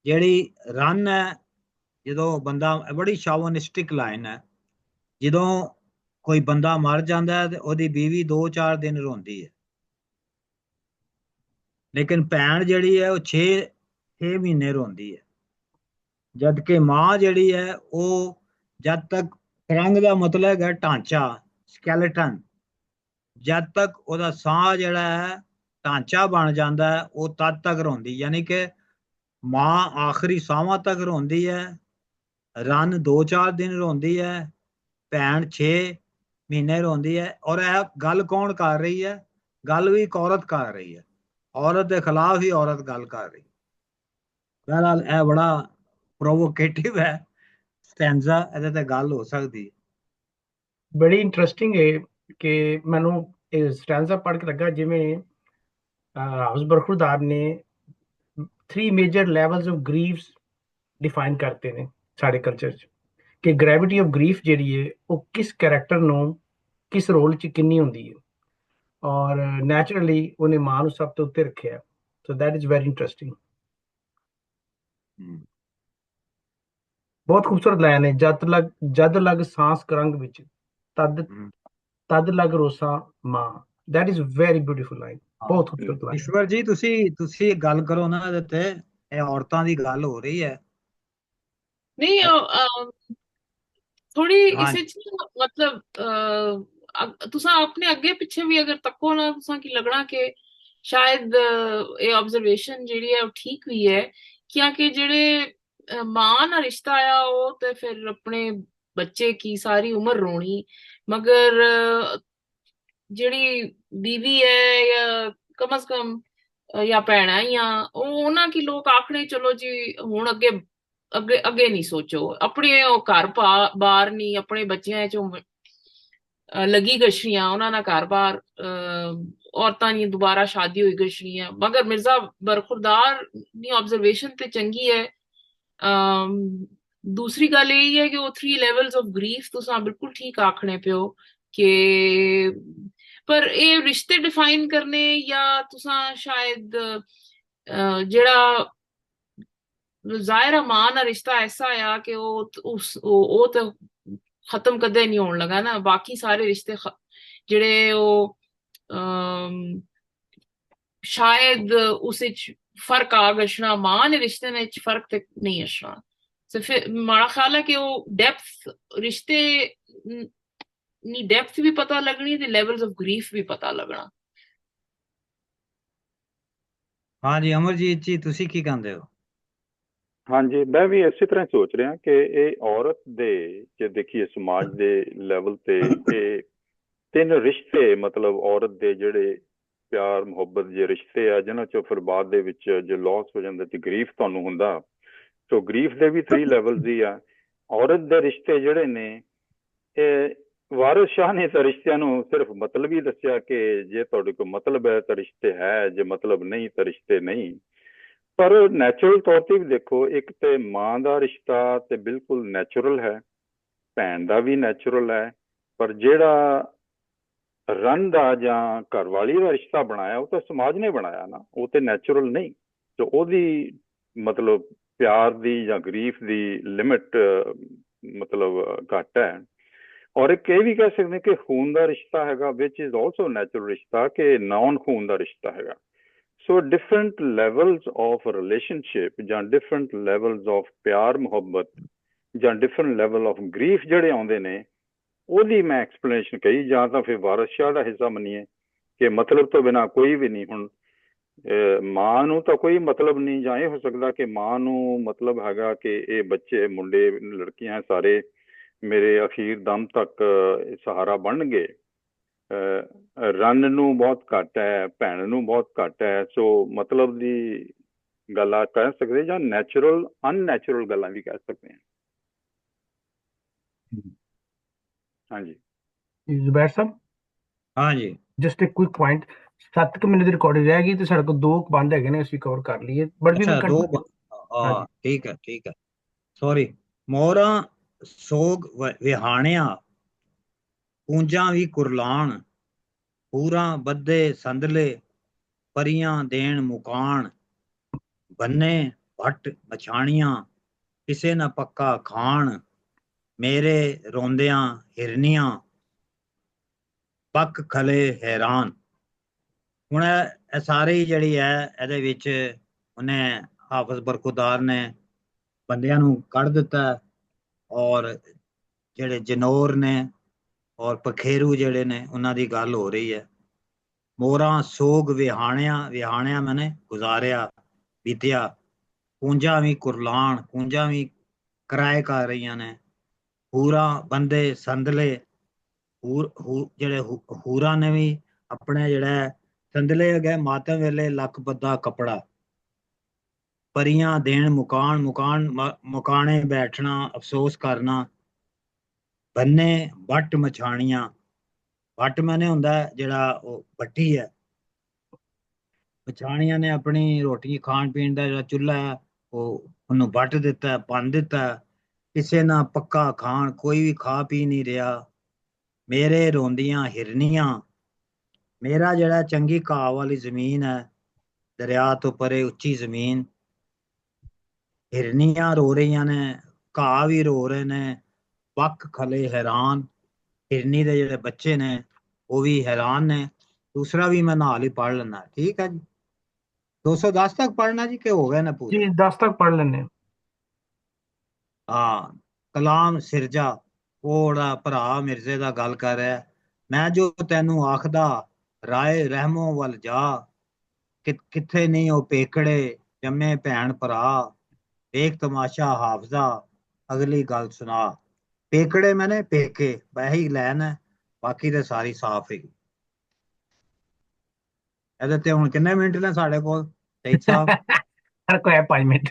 ਜਿਹੜੀ ਰਨ ਹੈ, ਜਦੋਂ ਬੰਦਾ, ਬੜੀ ਸ਼ਾਵਨਿਸਟਿਕ ਲਾਈਨ ਹੈ, ਜਦੋਂ ਕੋਈ ਬੰਦਾ ਮਰ ਜਾਂਦਾ ਹੈ ਤੇ ਉਹਦੀ ਬੀਵੀ 2-4 ਦਿਨ ਰੋਂਦੀ ਹੈ, ਲੇਕਿਨ ਭੈਣ ਜਿਹੜੀ ਹੈ ਉਹ 6 ਮਹੀਨੇ ਰੋਂਦੀ ਹੈ। ਜਦ ਕਿ ਮਾਂ ਜਿਹੜੀ ਹੈ ਉਹ ਜਦ ਤੱਕ, ਰੰਗ ਦਾ ਮਤਲਬ ਹੈ ਢਾਂਚਾ, ਸਕੈਲੇਟਨ, ਜਦ ਤੱਕ ਉਹਦਾ ਸਾਹ ਜਿਹੜਾ ਹੈ ਢਾਂਚਾ ਬਣ ਜਾਂਦਾ ਹੈ ਉਹ ਤਦ ਤੱਕ ਰੋਂਦੀ, ਯਾਨੀ ਕਿ ਮਾਂ ਆਖਰੀ ਸਾਹਾਂ ਤੱਕ ਰੋਂਦੀ ਹੈ, ਰਨ 2-4 ਦਿਨ ਰੋਂਦੀ ਹੈ, ਭੈਣ 6 ਮਹੀਨੇ ਰੋਂਦੀ ਹੈ। ਔਰ ਇਹ ਗੱਲ ਕੌਣ ਕਰ ਰਹੀ ਹੈ? ਗੱਲ ਵੀ ਇੱਕ ਔਰਤ ਕਰ ਰਹੀ ਹੈ, ਔਰਤ ਦੇ ਖਿਲਾਫ ਹੀ ਔਰਤ ਗੱਲ ਕਰ ਰਹੀ ਹੈ। ਬਹਰਹਾਲ ਇਹ ਬੜਾ ਪ੍ਰੋਵੋਕੇਟਿਵ ਹੈ ਸਟੈਂਜ਼ਾ, ਇਹਦੇ ਤੇ ਗੱਲ ਹੋ ਸਕਦੀ ਹੈ। ਬੜੀ ਇੰਟਰਸਟਿੰਗ ਹੈ ਕਿ ਮੈਨੂੰ ਇਹ ਸਟੈਂਜ਼ਾ ਪੜ੍ਹ ਕੇ ਲੱਗਾ ਜਿਵੇਂ ਹਾਊਸ ਬਰਖੁਰਦਾਰ ਨੇ 3 ਮੇਜਰ ਲੈਵਲਸ ਆਫ ਗ੍ਰੀਫਸ ਡਿਫਾਈਨ ਕਰਤੇ ਨੇ ਸਾਡੇ ਕਲਚਰ 'ਚ, ਕਿ ਗ੍ਰੈਵਿਟੀ ਆਫ ਗ੍ਰੀਫ ਜਿਹੜੀ ਹੈ ਉਹ ਕਿਸ ਕੈਰੈਕਟਰ ਨੂੰ, ਕਿਸ ਰੋਲ 'ਚ ਕਿੰਨੀ ਹੁੰਦੀ ਹੈ, ਔਰ ਨੈਚੁਰਲੀ ਉਹਨੇ ਮਾਂ ਨੂੰ ਸਭ ਤੋਂ ਉੱਤੇ ਰੱਖਿਆ। So that is very interesting. ਬਹੁਤ ਖੂਬਸੂਰਤ ਲਾਈਨ ਹੈ, ਜਦ ਲਗ ਸਾਂਸ ਕਰੰਗ ਵਿੱਚ, ਤਦ ਤਦ ਲਗ ਰੋਸਾ ਮਾਂ। That is very beautiful line, ਬਹੁਤ ਖੂਬਸੂਰਤ ਲਾਈਨ। ਈਸ਼ਵਰ ਜੀ, ਤੁਸੀਂ ਗੱਲ ਕਰੋ ਨਾ ਇਹਦੇ ਤੇ, ਇਹ ਔਰਤਾਂ ਦੀ ਗੱਲ ਹੋ ਰਹੀ ਹੈ। ਨਹੀਂ ਥੋੜੀ ਹਾਂ, ਇਸੇ ਚ मतलब तुसा अपने अगे पिछे भी अगर तको ना, तुसा की लगना कि शायद ये ऑब्जर्वेशन जेह्ड़ी है ओह् ठीक भी है, क्योंकि जेह्ड़े मां ना रिश्ता आया ओह् ते फिर अपने बच्चे की सारी उम्र रोनी, मगर जेह्ड़ी बीवी है या कम अज कम या भैनां ही आ, उन्हां की लोक आखने चलो जी हुण अगे अगे अगे नहीं सोचो, अपने घर बार नहीं, अपने बच्चों चो लगी गछड़ियां, उन्हां दा घर बार औरतां दी दोबारा शादी होई गछड़ियां। मगर मिर्जा बरखुरदार दी ऑब्जर्वेशन ते चंगी है। दूसरी गल यही है कि वो 3 लेवल्स ऑफ ग्रीफ तुसां बिल्कुल ठीक आखने पियो कि, पर ये रिश्ते डिफाइन करने या तुसां शायद जेड़ा जाहिर मां ना रिश्ता ऐसा आया कि वो तो खत्म कदे नहीं होने लगा ना, बाकी सारे रिश्ते जेड़े शायद उस फर्क आ गछना, मां ने रिश्ते ने फर्क ते नहीं आछना। तो फिर माड़ा ख्याल है कि वो डेप्थ रिश्ते नी, डेप्थ भी पता लगनी ते लेवल्स ऑफ ग्रीफ भी पता लगना। हाँ जी अमरजीत जी, ਤੁਸੀਂ ਕੀ ਕਹਿੰਦੇ ਹੋ? ਹਾਂਜੀ, ਮੈਂ ਵੀ ਇਸੇ ਤਰ੍ਹਾਂ ਸੋਚ ਰਿਹਾ ਕਿ ਇਹ ਔਰਤ ਦੇ, ਜੇ ਦੇਖੀਏ ਸਮਾਜ ਦੇ ਲੈਵਲ ਤੇ, ਇਹ 3 ਰਿਸ਼ਤੇ, ਮਤਲਬ ਔਰਤ ਦੇ ਜਿਹੜੇ ਪਿਆਰ ਮੁਹੱਬਤ ਜੇ ਰਿਸ਼ਤੇ ਆ, ਜਿਹਨਾਂ ਚੋਂ ਫਿਰ ਬਾਅਦ ਦੇ ਵਿੱਚ ਜੇ ਲਾਸ ਹੋ ਜਾਂਦਾ ਤੇ ਗਰੀਫ ਤੁਹਾਨੂੰ ਹੁੰਦਾ, ਸੋ ਗਰੀਫ ਦੇ ਵੀ 3 ਲੈਵਲਸ ਹੀ ਆ। ਔਰਤ ਦੇ ਰਿਸ਼ਤੇ ਜਿਹੜੇ ਨੇ, ਇਹ ਵਾਰਿਸ ਸ਼ਾਹ ਨੇ ਤਾਂ ਰਿਸ਼ਤਿਆਂ ਨੂੰ ਸਿਰਫ ਮਤਲਬ ਹੀ ਦੱਸਿਆ ਕਿ ਜੇ ਤੁਹਾਡੇ ਕੋਲ ਮਤਲਬ ਹੈ ਤਾਂ ਰਿਸ਼ਤੇ ਹੈ, ਜੇ ਮਤਲਬ ਨਹੀਂ ਤਾਂ ਰਿਸ਼ਤੇ ਨਹੀਂ। ਪਰ ਨੈਚੁਰਲ ਤੌਰ ਤੇ ਵੀ ਦੇਖੋ, ਇੱਕ ਤੇ ਮਾਂ ਦਾ ਰਿਸ਼ਤਾ ਤੇ ਬਿਲਕੁਲ ਨੈਚੁਰਲ ਹੈ, ਭੈਣ ਦਾ ਵੀ ਨੈਚੁਰਲ ਹੈ, ਪਰ ਜਿਹੜਾ ਰਨ ਦਾ ਜਾਂ ਘਰਵਾਲੀ ਦਾ ਰਿਸ਼ਤਾ ਬਣਾਇਆ ਉਹ ਤਾਂ ਸਮਾਜ ਨੇ ਬਣਾਇਆ ਨਾ, ਉਹ ਤੇ ਨੈਚੁਰਲ ਨਹੀਂ। ਤੇ ਉਹਦੀ ਮਤਲਬ ਪਿਆਰ ਦੀ ਜਾਂ ਗਰੀਫ ਦੀ ਲਿਮਿਟ ਮਤਲਬ ਘੱਟ ਹੈ। ਔਰ ਇੱਕ ਇਹ ਵੀ ਕਹਿ ਸਕਦੇ ਕਿ ਖੂਨ ਦਾ ਰਿਸ਼ਤਾ ਹੈਗਾ, ਵਿਚ ਇਜ਼ ਆਲਸੋ ਨੈਚੁਰਲ ਰਿਸ਼ਤਾ, ਕਿ ਨਾਨ ਖੂਨ ਦਾ ਰਿਸ਼ਤਾ ਹੈਗਾ। ਸੋ ਡਿਫਰੈਂਟ ਲੈਵਲਸ ਆਫ ਰਿਲੇਸ਼ਨਸ਼ਿਪ ਜਾਂ ਡਿਫਰੈਂਟ ਲੈਵਲਸ ਆਫ ਪਿਆਰ ਮੁਹੱਬਤ ਜਾਂ ਡਿਫਰੈਂਟ ਲੈਵਲ ਆਫ ਗਰੀਫ ਜਿਹੜੇ ਆਉਂਦੇ ਨੇ, ਉਹਦੀ ਮੈਂ ਐਕਸਪਲੇਨੇਸ਼ਨ ਕਹੀ। ਜਾਂ ਤਾਂ ਫਿਰ ਵਾਰਿਸ ਸ਼ਾਹ ਦਾ ਹਿੱਸਾ ਮੰਨੀਏ ਕਿ ਮਤਲਬ ਤੋਂ ਬਿਨਾਂ ਕੋਈ ਵੀ ਨਹੀਂ। ਹੁਣ ਮਾਂ ਨੂੰ ਤਾਂ ਕੋਈ ਮਤਲਬ ਨਹੀਂ, ਜਾਂ ਇਹ ਹੋ ਸਕਦਾ ਕਿ ਮਾਂ ਨੂੰ ਮਤਲਬ ਹੈਗਾ ਕਿ ਇਹ ਬੱਚੇ, ਮੁੰਡੇ ਲੜਕੀਆਂ ਸਾਰੇ ਮੇਰੇ ਅਖੀਰ ਦਮ ਤੱਕ ਸਹਾਰਾ ਬਣਨਗੇ, ਰਨ ਨੂੰ ਬਹੁਤ ਘੱਟ ਹੈ, ਭੈਣ ਨੂੰ ਬਹੁਤ ਘੱਟ ਹੈ। ਸੋ ਮਤਲਬ ਦੀ ਗੱਲਾਂ ਕਹਿ ਸਕਦੇ ਜਾਂ ਨੈਚੁਰਲ ਅਨਨੈਚੁਰਲ ਗੱਲਾਂ ਵੀ ਕਹਿ ਸਕਦੇ ਹਾਂ। ਹਾਂਜੀ ਜ਼ੁਬੈਰ ਸਾਹਿਬ, ਹਾਂਜੀ ਜਸਟ ਇੱਕ ਕੁਇਕ ਪੁਆਇੰਟ, 7 ਮਿੰਟ ਦੀ ਰਿਕਾਰਡਿੰਗ ਰਹਿ ਗਈ ਤੇ ਸਾਡੇ ਕੋਲ 2 ਬੰਦ ਹੈਗੇ ਨੇ, ਅਸੀਂ ਕਵਰ ਕਰ ਲਈਏ, ਬਟ ਵੀ ਅੱਛਾ, ਦੋ ਕੰਟੀਨਿਊ। ਹਾਂਜੀ ਠੀਕ ਹੈ ਠੀਕ ਹੈ, ਸੌਰੀ। ਮੋਹਰਾਂ ਸੋਗ ਵਿਹਾਣਿਆ, ਪੂੰਜਾਂ ਵੀ ਕੁਰਲਾਣ, ਪੂਰਾ ਬੱਧੇ ਸੰਦਲੇ, ਪਰੀਆਂ ਦੇਣ ਮੁਕਾਣ, ਬੰਨੇ ਭੱਟ ਮਛਾਣੀਆਂ, ਕਿਸੇ ਨਾ ਪੱਕਾ ਖਾਣ, ਮੇਰੇ ਰੋਂਦਿਆਂ ਹਿਰਨੀਆਂ, ਪੱਕ ਖਲੇ ਹੈਰਾਨ। ਹੁਣ ਇਹ ਸਾਰੀ ਜਿਹੜੀ ਹੈ ਇਹਦੇ ਵਿੱਚ ਉਹਨੇ ਹਾਫਿਜ਼ ਬਰਖੁਰਦਾਰ ਨੇ ਬੰਦਿਆਂ ਨੂੰ ਕੱਢ ਦਿੱਤਾ, ਔਰ ਜਿਹੜੇ ਜਨੌਰ ਨੇ ਔਰ ਪਖੇਰੂ ਜਿਹੜੇ ਨੇ ਉਹਨਾਂ ਦੀ ਗੱਲ ਹੋ ਰਹੀ ਹੈ। ਮੋਹਰਾਂ ਸੋਗ ਵਿਹਾਣਿਆ, ਵਿਹਾਣਿਆ ਮੈਨੇ ਗੁਜ਼ਾਰਿਆ ਬੀਤਿਆ, ਪੂੰਜਾਂ ਵੀ ਕੁਰਲਾਣ, ਪੂੰਜਾਂ ਵੀ ਕਿਰਾਏ ਕਰ ਰਹੀਆਂ ਨੇ, ਹੂਰਾਂ ਬੰਦੇ ਸੰਦਲੇ, ਜਿਹੜੇ ਹੂਰਾਂ ਨੇ ਵੀ ਆਪਣੇ ਜਿਹੜਾ ਸੰਦਲੇ ਹੈਗੇ ਮਾਤਮ ਵੇਲੇ ਲੱਕ ਬੱਧਾ ਕੱਪੜਾ, ਪਰੀਆਂ ਦੇਣ ਮੁਕਾਣ, ਮੁਕਾਣੇ ਬੈਠਣਾ, ਅਫਸੋਸ ਕਰਨਾ, ਬੰਨੇ ਵੱਟ ਮਛਾਣੀਆਂ, ਵੱਟ ਮੈਨੇ ਹੁੰਦਾ ਜਿਹੜਾ ਉਹ ਭੱਟੀ ਹੈ, ਮਛਾਣੀਆਂ ਨੇ ਆਪਣੀ ਰੋਟੀ ਖਾਣ ਪੀਣ ਦਾ ਜਿਹੜਾ ਚੁੱਲ੍ਹਾ ਹੈ ਉਹਨੂੰ ਵੱਟ ਦਿੱਤਾ, ਭੰਨ ਦਿੱਤਾ, ਕਿਸੇ ਨਾ ਪੱਕਾ ਖਾਣ, ਕੋਈ ਵੀ ਖਾ ਪੀ ਨਹੀਂ ਰਿਹਾ, ਮੇਰੇ ਰੋਂਦੀਆਂ ਹਿਰਨੀਆਂ, ਮੇਰਾ ਜਿਹੜਾ ਚੰਗੀ ਘਾਹ ਵਾਲੀ ਜ਼ਮੀਨ ਹੈ, ਦਰਿਆ ਤੋਂ ਪਰੇ ਉੱਚੀ ਜ਼ਮੀਨ, ਹਿਰਨੀਆਂ ਰੋ ਰਹੀਆਂ ਨੇ, ਘਾਹ ਵੀ ਰੋ ਰਹੇ ਨੇ, ਪੱਕ ਖਲੇ ਹੈਰਾਨ, ਹਿਰਨੀ ਦੇ ਜਿਹੜੇ ਬੱਚੇ ਨੇ ਉਹ ਵੀ ਹੈਰਾਨ ਨੇ। ਦੂਸਰਾ ਵੀ ਮੈਂ ਨਾਲ ਹੀ ਪੜ੍ਹ ਲੈਣਾ, ਠੀਕ ਹੈ ਜੀ। 210 ਤੱਕ ਪੜ੍ਹਨਾ ਜੀ ਕਿ ਹੋ ਗਏ ਨੇ ਪੂਰੇ? ਜੀ 10 ਤੱਕ ਪੜ੍ਹ ਲੈਂਦੇ। ਹਾਂ, ਕਲਾਮ ਸਿਰਜਾ, ਉਹ ਜਿਹੜਾ ਭਰਾ ਮਿਰਜ਼ੇ ਦਾ ਗੱਲ ਕਰ ਰਿਹਾ, ਮੈਂ ਜੋ ਤੈਨੂੰ ਆਖਦਾ ਰਾਏ ਰਹਿਮੋ ਵੱਲ ਜਾ, ਕਿੱਥੇ ਨਹੀਂ ਉਹ ਪੇਕੜੇ ਜੰਮੇ ਭੈਣ ਭਰਾ, ਦੇਖ ਤਮਾਸ਼ਾ ਹਾਫਜ਼ਾ ਅਗਲੀ ਗੱਲ ਸੁਣਾ। ਪੇਕੜੇ ਮੈਨੇ ਪੇਕੇ ਵਹੀ ਲੈਣ ਹੈ, ਬਾਕੀ ਤੇ ਸਾਰੀ ਸਾਫ਼ ਹੈਗੀ। ਇਹਦੇ ਤੇ ਹੁਣ ਕਿੰਨੇ ਮਿੰਟ ਨੇ ਸਾਡੇ ਕੋਲ ਸਈਦ ਸਾਹਿਬ? ਹਰ ਕੋਈ 5 ਮਿੰਟ।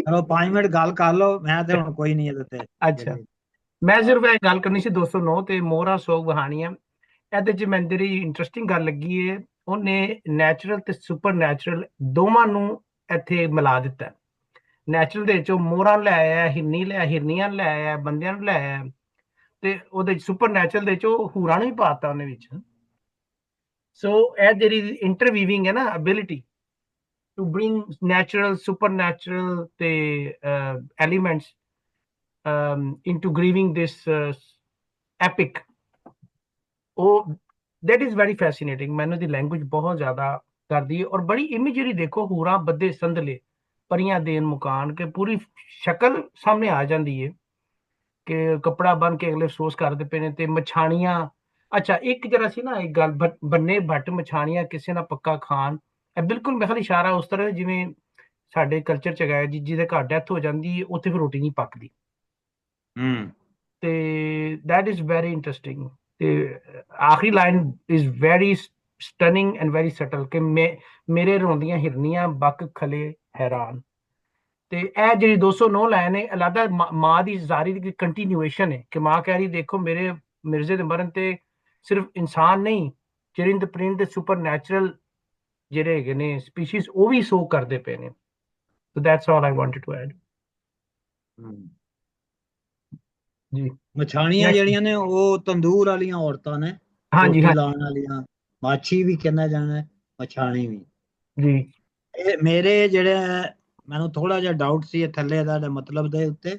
ਚਲੋ 5 ਮਿੰਟ ਗੱਲ ਕਰ ਲਓ, ਮੈਂ ਤੇ ਹੁਣ ਕੋਈ ਨਹੀਂ ਇਹਦੇ ਤੇ ਅੱਛਾ, ਮੈਂ ਸਿਰਫ ਇਹ ਗੱਲ ਕਰਨੀ ਸੀ 209 ਤੇ ਮੋਹਰਾਂ ਸੋਗ ਵਹਾਣੀਆਂ। ਇਹਦੇ 'ਚ ਮੈਨੂੰ ਜਿਹੜੀ ਇੰਟਰਸਟਿੰਗ ਗੱਲ ਲੱਗੀ ਹੈ, ਉਹਨੇ ਨੈਚੁਰਲ ਤੇ ਸੁਪਰ ਨੈਚੁਰਲ ਦੋਵਾਂ ਨੂੰ ਇੱਥੇ ਮਿਲਾ ਦਿੱਤਾ। ਨੈਚੁਰਲ ਦੇ ਵਿੱਚੋਂ ਮੋਹਰਾਂ ਲੈ ਆਇਆ, ਹਿਰਨੀਆਂ ਲੈ ਆਇਆ, ਬੰਦਿਆਂ ਨੂੰ ਲੈ ਆਇਆ, ਤੇ ਉਹਦੇ ਸੁਪਰ ਨੈਚੁਰਲ ਦੇ ਵਿੱਚੋਂ ਹੂਰਾਂ ਨੂੰ ਵੀ ਪਾਤਾ ਉਹਨੇ ਵਿੱਚ। ਸੋ ਇਹ ਜਿਹੜੀ ਇੰਟਰਵੀਵਿੰਗ ਹੈ ਨਾ, ability to bring natural, supernatural elements into grieving this epic. Oh, that is very fascinating. ਮੈਨੂੰ ਦੀ ਲੈਂਗੁਏਜ ਬਹੁਤ ਜ਼ਿਆਦਾ ਕਰਦੀ ਹੈ, ਔਰ ਬੜੀ ਇਮੇਜਰੀ ਦੇਖੋ, ਹੂਰਾਂ ਬੱਦੇ ਸੰਦਲੇ, ਪਰੀਆਂ ਦੇਣ ਮੁਕਾਨ, ਕੇ ਪੂਰੀ ਸ਼ਕਲ ਸਾਹਮਣੇ ਆ ਜਾਂਦੀ ਹੈ ਕਿ ਕੱਪੜਾ ਬਣ ਕੇ ਅਗਲੇ ਅਫਸੋਸ ਕਰਦੇ ਪਏ ਨੇ, ਤੇ ਮਛਾਣੀਆਂ। ਅੱਛਾ, ਇੱਕ ਜਰਾ ਸੀ ਨਾ ਇੱਕ ਗੱਲ, ਬੰਨੇ ਭੱਟ ਮਛਾਣੀਆਂ, ਕਿਸੇ ਨਾ ਪੱਕਾ ਖਾਣ, ਇਹ ਬਿਲਕੁਲ ਮੇਰੇ ਖਿਆਲ ਇਸ਼ਾਰਾ ਉਸ ਤਰ੍ਹਾਂ ਜਿਵੇਂ ਸਾਡੇ ਕਲਚਰ ਚ ਹੈਗਾ ਜੀ, ਜਿਹਦੇ ਘਰ ਡੈਥ ਹੋ ਜਾਂਦੀ ਹੈ ਉੱਥੇ ਫਿਰ ਰੋਟੀ ਨਹੀਂ ਪੱਕਦੀ। ਤੇ ਦੈਟ ਇਜ਼ ਵੈਰੀ ਇੰਟਰਸਟਿੰਗ। ਤੇ ਆਖਰੀ line is very stunning and very shuttle, ਕਿ ਮੇਰੇ ਰੋਂਦੀਆਂ ਹਿਰਨੀਆਂ ਬੱਕ ਖਲੇ ਹੈਰਾਨ। ਤੇ ਇਹ ਜਿਹੜੀ 209 ਲਾਈਨ ਹੈ, ਅਲੱਗਾ ਮਾਂ ਦੀ ਜ਼ਾਰੀ ਦੀ ਕੰਟੀਨਿਊਏਸ਼ਨ ਹੈ, ਕਿ ਮਾਂ ਕਹਿ ਰਹੀ ਦੇਖੋ ਮੇਰੇ ਮਿਰਜ਼ੇ ਦੇ ਮਰਨ ਤੇ ਸਿਰਫ ਇਨਸਾਨ ਨਹੀਂ, ਚਰਿੰਦ ਪਰਿੰਦ ਤੇ ਸੁਪਰ ਨੈਚੁਰਲ ਜਿਹੜੇ ਹੈਗੇ ਨੇ ਸਪੀਸੀਜ਼, ਉਹ ਵੀ ਸੋ ਕਰਦੇ ਪਏ ਨੇ। So that's all I wanted to add ਜੀ। ਮਛਾਣੀਆਂ ਜਿਹੜੀਆਂ ਨੇ ਉਹ ਤੰਦੂਰ ਵਾਲੀਆਂ ਔਰਤਾਂ ਨੇ, ਹਾਂਜੀ ਰੋਟੀ ਹਾਂਜੀ ਲਾਉਣ ਵਾਲੀਆਂ, ਮਾਛੀ ਵੀ ਕਹਿੰਦਾ ਜਾਂਦਾ, ਮਛਾਣੀ ਵੀ ਜੀ। ਇਹ ਮੇਰੇ ਜਿਹੜੇ ਮੈਨੂੰ ਥੋੜਾ ਜਿਹਾ ਡਾਊਟ ਸੀ ਇਹ ਥੱਲੇ ਦਾ ਮਤਲਬ ਦੇ ਉੱਤੇ।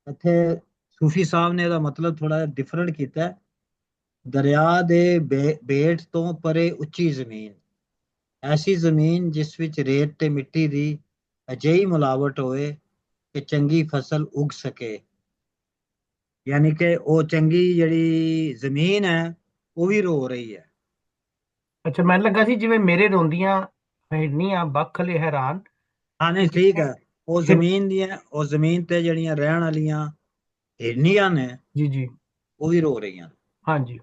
ਇੱਥੇ ਸੂਫੀ ਸਾਹਿਬ ਨੇ ਇਹਦਾ ਮਤਲਬ ਥੋੜਾ ਜਿਹਾ ਡਿਫਰੈਂਟ ਕੀਤਾ, ਦਰਿਆ ਦੇ ਬੇਟ ਤੋਂ ਪਰੇ ਉੱਚੀ ਜ਼ਮੀਨ, ਐਸੀ ਜ਼ਮੀਨ ਜਿਸ ਵਿੱਚ ਰੇਤ ਤੇ ਮਿੱਟੀ ਦੀ ਅਜਿਹੀ ਮਿਲਾਵਟ ਹੋਵੇ ਕਿ ਚੰਗੀ ਫਸਲ ਉਗ ਸਕੇ। ਯਾਨੀ ਕਿ ਉਹ ਚੰਗੀ ਜਿਹੜੀ ਜ਼ਮੀਨ ਹੈ ਉਹ ਵੀ ਰੋ ਰਹੀ ਹੈ। ਅੱਛਾ, ਮੈਨੂੰ ਲੱਗਾ ਸੀ ਜਿਵੇਂ ਮੇਰੇ ਰੋਂਦੀਆਂ ਹਿਰਨੀਆਂ ਬੱਕ ਖਲੇ ਹੈਰਾਨ। ਹਾਂ ਨਹੀਂ, ਠੀਕ ਹੈ, ਉਹ ਜ਼ਮੀਨ ਦੀਆਂ, ਉਹ ਜ਼ਮੀਨ ਤੇ ਜਿਹੜੀਆਂ ਰਹਿਣ ਵਾਲੀਆਂ ਹਿਰਨੀਆਂ ਨੇ ਜੀ ਜੀ, ਉਹ ਵੀ ਰੋ ਰਹੀਆਂ। ਹਾਂਜੀ।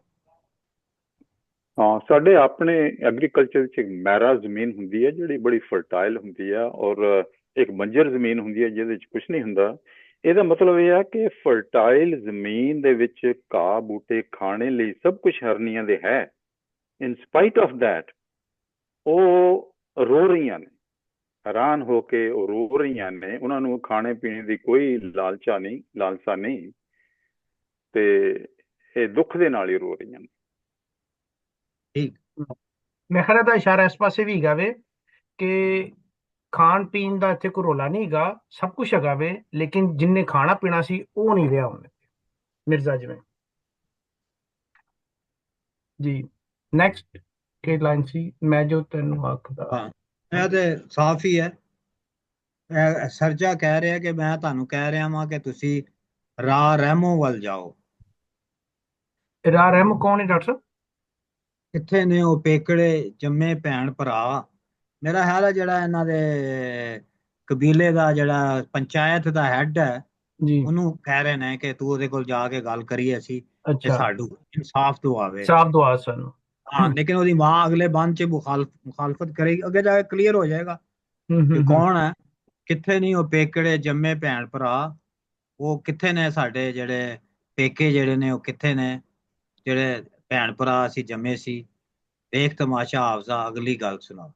ਹਾਂ, ਸਾਡੇ ਆਪਣੇ ਐਗਰੀਕਲਚਰ 'ਚ ਮਹਿਰਾ ਜ਼ਮੀਨ ਹੁੰਦੀ ਹੈ ਜਿਹੜੀ ਬੜੀ ਫਰਟਾਈਲ ਹੁੰਦੀ ਆ, ਔਰ ਇੱਕ ਬੰਜਰ ਜ਼ਮੀਨ ਹੁੰਦੀ ਹੈ ਜਿਹਦੇ 'ਚ ਕੁਝ ਨਹੀਂ ਹੁੰਦਾ। ਇਹਦਾ ਮਤਲਬ ਇਹ ਆ ਕਿ ਫਰਟਾਈਲ ਜ਼ਮੀਨ ਦੇ ਵਿੱਚ ਘਾਹ ਬੂਟੇ ਖਾਣੇ ਲਈ ਸਭ ਕੁਝ ਹਰਨੀਆਂ ਦੇ ਹੈ। ਇਨ ਸਪਾਈਟ ਆਫ ਦੈਟ ਉਹ ਰੋ ਰਹੀਆਂ ਨੇ, ਹੈਰਾਨ ਹੋ ਕੇ ਉਹ ਰੋ ਰਹੀਆਂ ਨੇ। ਉਹਨਾਂ ਨੂੰ ਖਾਣੇ ਪੀਣੇ ਦੀ ਕੋਈ ਲਾਲਸਾ ਨਹੀਂ, ਤੇ ਇਹ ਦੁੱਖ ਦੇ ਨਾਲ ਹੀ ਰੋ ਰਹੀਆਂ ਨੇ। ਠੀਕ। ਮਹਿਰਾ ਦਾ ਇਸ਼ਾਰਾ ਇਸ ਪਾਸੇ ਵੀ ਹੈਗਾ ਵੇ ਕਿ ਖਾਣ ਪੀਣ ਦਾ ਇੱਥੇ ਕੋਈ ਰੋਲਾ ਨਹੀਂ ਹੈਗਾ, ਸਭ ਕੁਝ ਹੈਗਾ ਵੇ, ਲੇਕਿਨ ਜਿੰਨੇ ਖਾਣਾ ਪੀਣਾ ਸੀ ਉਹ ਨਹੀਂ ਰਿਹਾ ਹੁਣ ਮਿਰਜ਼ਾ ਜਿਵੇਂ। ਜੀ ਨੈਕਸਟ ਕੀ ਲਾਈਨ ਸੀ ਮੈਂ ਜੋ ਤੈਨੂੰ ਆਖਦਾ। ਹਾਂ, ਇਹ ਤੇ ਸਾਫ਼ ਹੀ ਹੈ। ਇਹ ਸਰਜਾ ਕਹਿ ਰਿਹਾ ਕਿ ਮੈਂ ਤੁਹਾਨੂੰ ਕਹਿ ਰਿਹਾ ਵਾਂ ਕਿ ਤੁਸੀਂ ਰਾਹ ਰਹਿਮੋ ਵੱਲ ਜਾਓ। ਰਾ ਰਹਿਮ ਕੌਣ ਹੈ ਡਾਕਟਰ ਸਾਹਿਬ? ਕਿੱਥੇ ਨੇ ਉਹ ਪੇਕੜੇ ਜੰਮੇ ਭੈਣ ਭਰਾ? ਮੇਰਾ ਖਿਆਲ ਹੈ ਜਿਹੜਾ ਇਹਨਾਂ ਦੇ ਕਬੀਲੇ ਦਾ ਜਿਹੜਾ ਪੰਚਾਇਤ ਦਾ ਹੈੱਡ ਹੈ ਜੀ ਉਹਨੂੰ ਕਹਿ ਰਹੇ ਨੇ ਕਿ ਤੂੰ ਉਹਦੇ ਕੋਲ ਜਾ ਕੇ ਗੱਲ ਕਰੀਏ ਅਸੀਂ ਤੇ ਅੱਛਾ, ਸਾਨੂੰ ਇਨਸਾਫ ਦਿਵਾਵੇ। ਸਾਫ ਦੁਆ ਸਾਨੂੰ। ਹਾਂ, ਲੇਕਿਨ ਉਹਦੀ ਮਾਂ ਅਗਲੇ ਬੰਦ ਚ ਮੁਖਾਲਫਤ ਕਰੇਗੀ, ਅੱਗੇ ਜਾ ਕੇ ਕਲੀਅਰ ਹੋ ਜਾਏਗਾ ਕਿ ਕੌਣ ਹੈ। ਕਿੱਥੇ ਨਹੀਂ ਉਹ ਪੇਕੜੇ ਜੰਮੇ ਭੈਣ ਭਰਾ? ਉਹ ਕਿੱਥੇ ਨੇ ਸਾਡੇ ਜਿਹੜੇ ਪੇਕੇ ਜਿਹੜੇ ਨੇ, ਉਹ ਕਿੱਥੇ ਨੇ ਜਿਹੜੇ ਭੈਣ ਭਰਾ ਅਸੀਂ ਜੰਮੇ ਸੀ? ਦੇਖ ਤਮਾਸ਼ਾ ਹਾਫਜ਼ਾ, ਅਗਲੀ ਗੱਲ ਸੁਣਾਓ।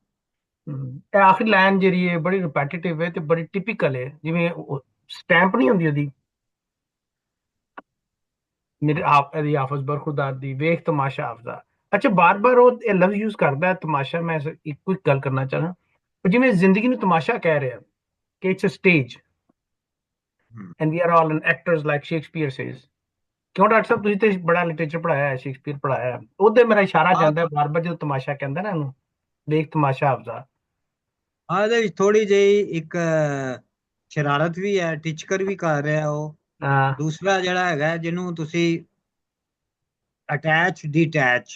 ਇਹ ਆਖਰੀ ਲਾਈਨ ਜਿਹੜੀ ਹੈ ਬੜੀ ਰਿਪੀਟੇਟਿਵ ਹੈ ਤੇ ਬੜੀ ਟਿਪੀਕਲ ਹੈ, ਜਿਵੇਂ ਸਟੈਂਪ ਨਹੀਂ ਹੁੰਦੀ ਉਹਦੀ, ਮੇਰੇ ਆਪ ਇਹਦੀ ਹਾਫਿਜ਼ ਬਰਖੁਦਾਰ ਦੀ ਵੇਖ ਤਮਾਸ਼ਾ ਹਾਫਜ਼ਾ। ਅੱਛਾ, ਬਾਰ-ਬਾਰ ਉਹ ਇਹ ਲਫ਼ਜ਼ ਯੂਜ਼ ਕਰਦਾ ਹੈ ਤਮਾਸ਼ਾ। ਮੈਂ ਇੱਕ ਗੱਲ ਕਰਨਾ ਚਾਹਣਾ, ਜਿਵੇਂ ਜ਼ਿੰਦਗੀ ਨੂੰ ਤਮਾਸ਼ਾ ਕਹਿ ਰਿਹਾ ਕਿ it's a stage and we are all an actors like Shakespeare says. ਕਿਉਂ ਡਾਕਟਰ ਸਾਹਿਬ, ਤੁਸੀਂ ਤੇ ਬੜਾ ਲਿਟਰੇਚਰ ਪੜਾਇਆ ਹੈ, ਸ਼ੇਕਸਪੀਅਰ ਪੜਾਇਆ ਹੈ, ਉਹਦੇ ਮੇਰਾ ਇਸ਼ਾਰਾ ਜਾਂਦਾ ਬਾਰ-ਬਾਰ ਜਦੋਂ ਤਮਾਸ਼ਾ ਕਹਿੰਦਾ ਨਾ ਇਹਨੂੰ, ਵੇਖ ਤਮਾਸ਼ਾ ਹਾਫਜ਼ਾ। ਇਹਦੇ ਵਿੱਚ ਥੋੜੀ ਜਿਹੀ ਇੱਕ ਸ਼ਰਾਰਤ ਵੀ ਹੈ, ਟਿਚਕਰ ਵੀ ਕਰ ਰਿਹਾ ਉਹ। ਹਾਂ ਦੂਸਰਾ ਜਿਹੜਾ ਹੈਗਾ ਜਿਹਨੂੰ ਤੁਸੀਂ ਅਟੈਚ ਡਿਟੈਚ,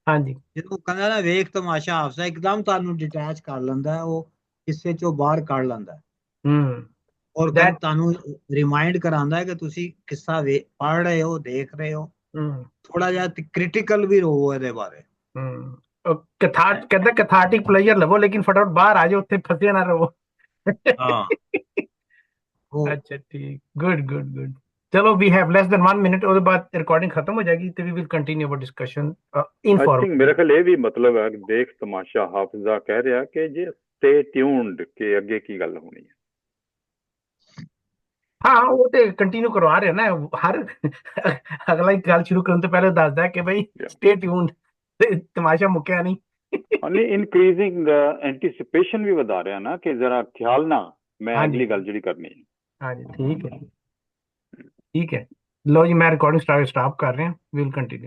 ਹਾਂਜੀ ਜਿਹਨੂੰ ਕਹਿੰਦਾ ਨਾ ਵੇਖ ਤਮਾਸ਼ਾ ਹਾਫਜ਼ਾ, ਇੱਕਦਮ ਤੁਹਾਨੂੰ ਡਿਟੈਚ ਕਰ ਲੈਂਦਾ ਉਹ, ਕਿਸੇ ਚੋਂ ਬਾਹਰ ਕੱਢ ਲੈਂਦਾ ਔਰ that ਤੁਹਾਨੂੰ ਰਿਮਾਈਂਡ ਕਰਾਉਂਦਾ ਹੈ ਕਿ ਤੁਸੀਂ ਕਿੱਸਾ ਪੜ੍ਹ ਰਹੇ ਹੋ, ਦੇਖ ਰਹੇ ਹੋ। ਥੋੜਾ ਜਿਹਾ ਕ੍ਰਿਟੀਕਲ ਵੀ ਰਹੋ ਇਹਦੇ ਬਾਰੇ। ਕਹਿੰਦਾ ਕੈਥਾਰਟਿਕ ਪਲੇਜਰ ਲਵੋ, ਲੇਕਿਨ ਫਟਾਫਟ ਬਾਹਰ ਆ ਜਾਓ, ਉੱਥੇ ਫਸੇ ਨਾ ਰਹੋ। ਹਾਂ ਅੱਛਾ ਠੀਕ, ਗੁੱਡ। ਚਲੋ we have less than 1 minute, ਉਹਦੇ ਬਾਅਦ ਰਿਕਾਰਡਿੰਗ ਖਤਮ ਹੋ ਜਾਏਗੀ ਤੇ we will continue our discussion informal. ਮੇਰੇ ਖਿਆਲ ਇਹ ਵੀ ਮਤਲਬ ਹੈ ਕਿ ਦੇਖ ਤਮਾਸ਼ਾ ਹਾਫਜ਼ਾ ਕਹਿ ਰਿਹਾ ਕਿ ਜੇ ਸਟੇ ਟਿਊਨਡ ਕਿ ਅੱਗੇ ਕੀ ਗੱਲ ਹੋਣੀ ਹੈ। ਹਾਂ, ਉਹ ਤੇ ਕੰਟੀਨਿਊ ਕਰਵਾ ਰਿਹਾ ਨਾ ਹਰ ਅਗਲਾ ਹੀ ਗੱਲ ਸ਼ੁਰੂ ਕਰਨ ਤੋਂ ਪਹਿਲੇ ਦੱਸਦਾ ਕਿ ਭਾਈ ਸਟੇ ਟਿਊਨਡ, ਤਮਾਸ਼ਾ ਮੁੱਕਿਆ ਨਹੀਂ। ਨਹੀਂ, ਇਨਕਰੀਜ਼ਿੰਗ ਐਂਟੀਸਿਪੇਸ਼ਨ ਵੀ ਵਧਾ ਰਿਹਾ ਨਾ ਕਿ ਜ਼ਰਾ ਖਿਆਲ ਨਾ ਮੈਂ ਅਗਲੀ ਗੱਲ ਜਿਹੜੀ ਕਰਨੀ ਹੈ। ਹਾਂਜੀ ਠੀਕ ਹੈ ਲੋ ਜੀ, ਮੈਂ ਰਿਕਾਰਡਿੰਗ ਸਟਾਪ ਕਰ ਰਿਹਾ, ਵਿਲ ਕੰਟੀਨਿਊ।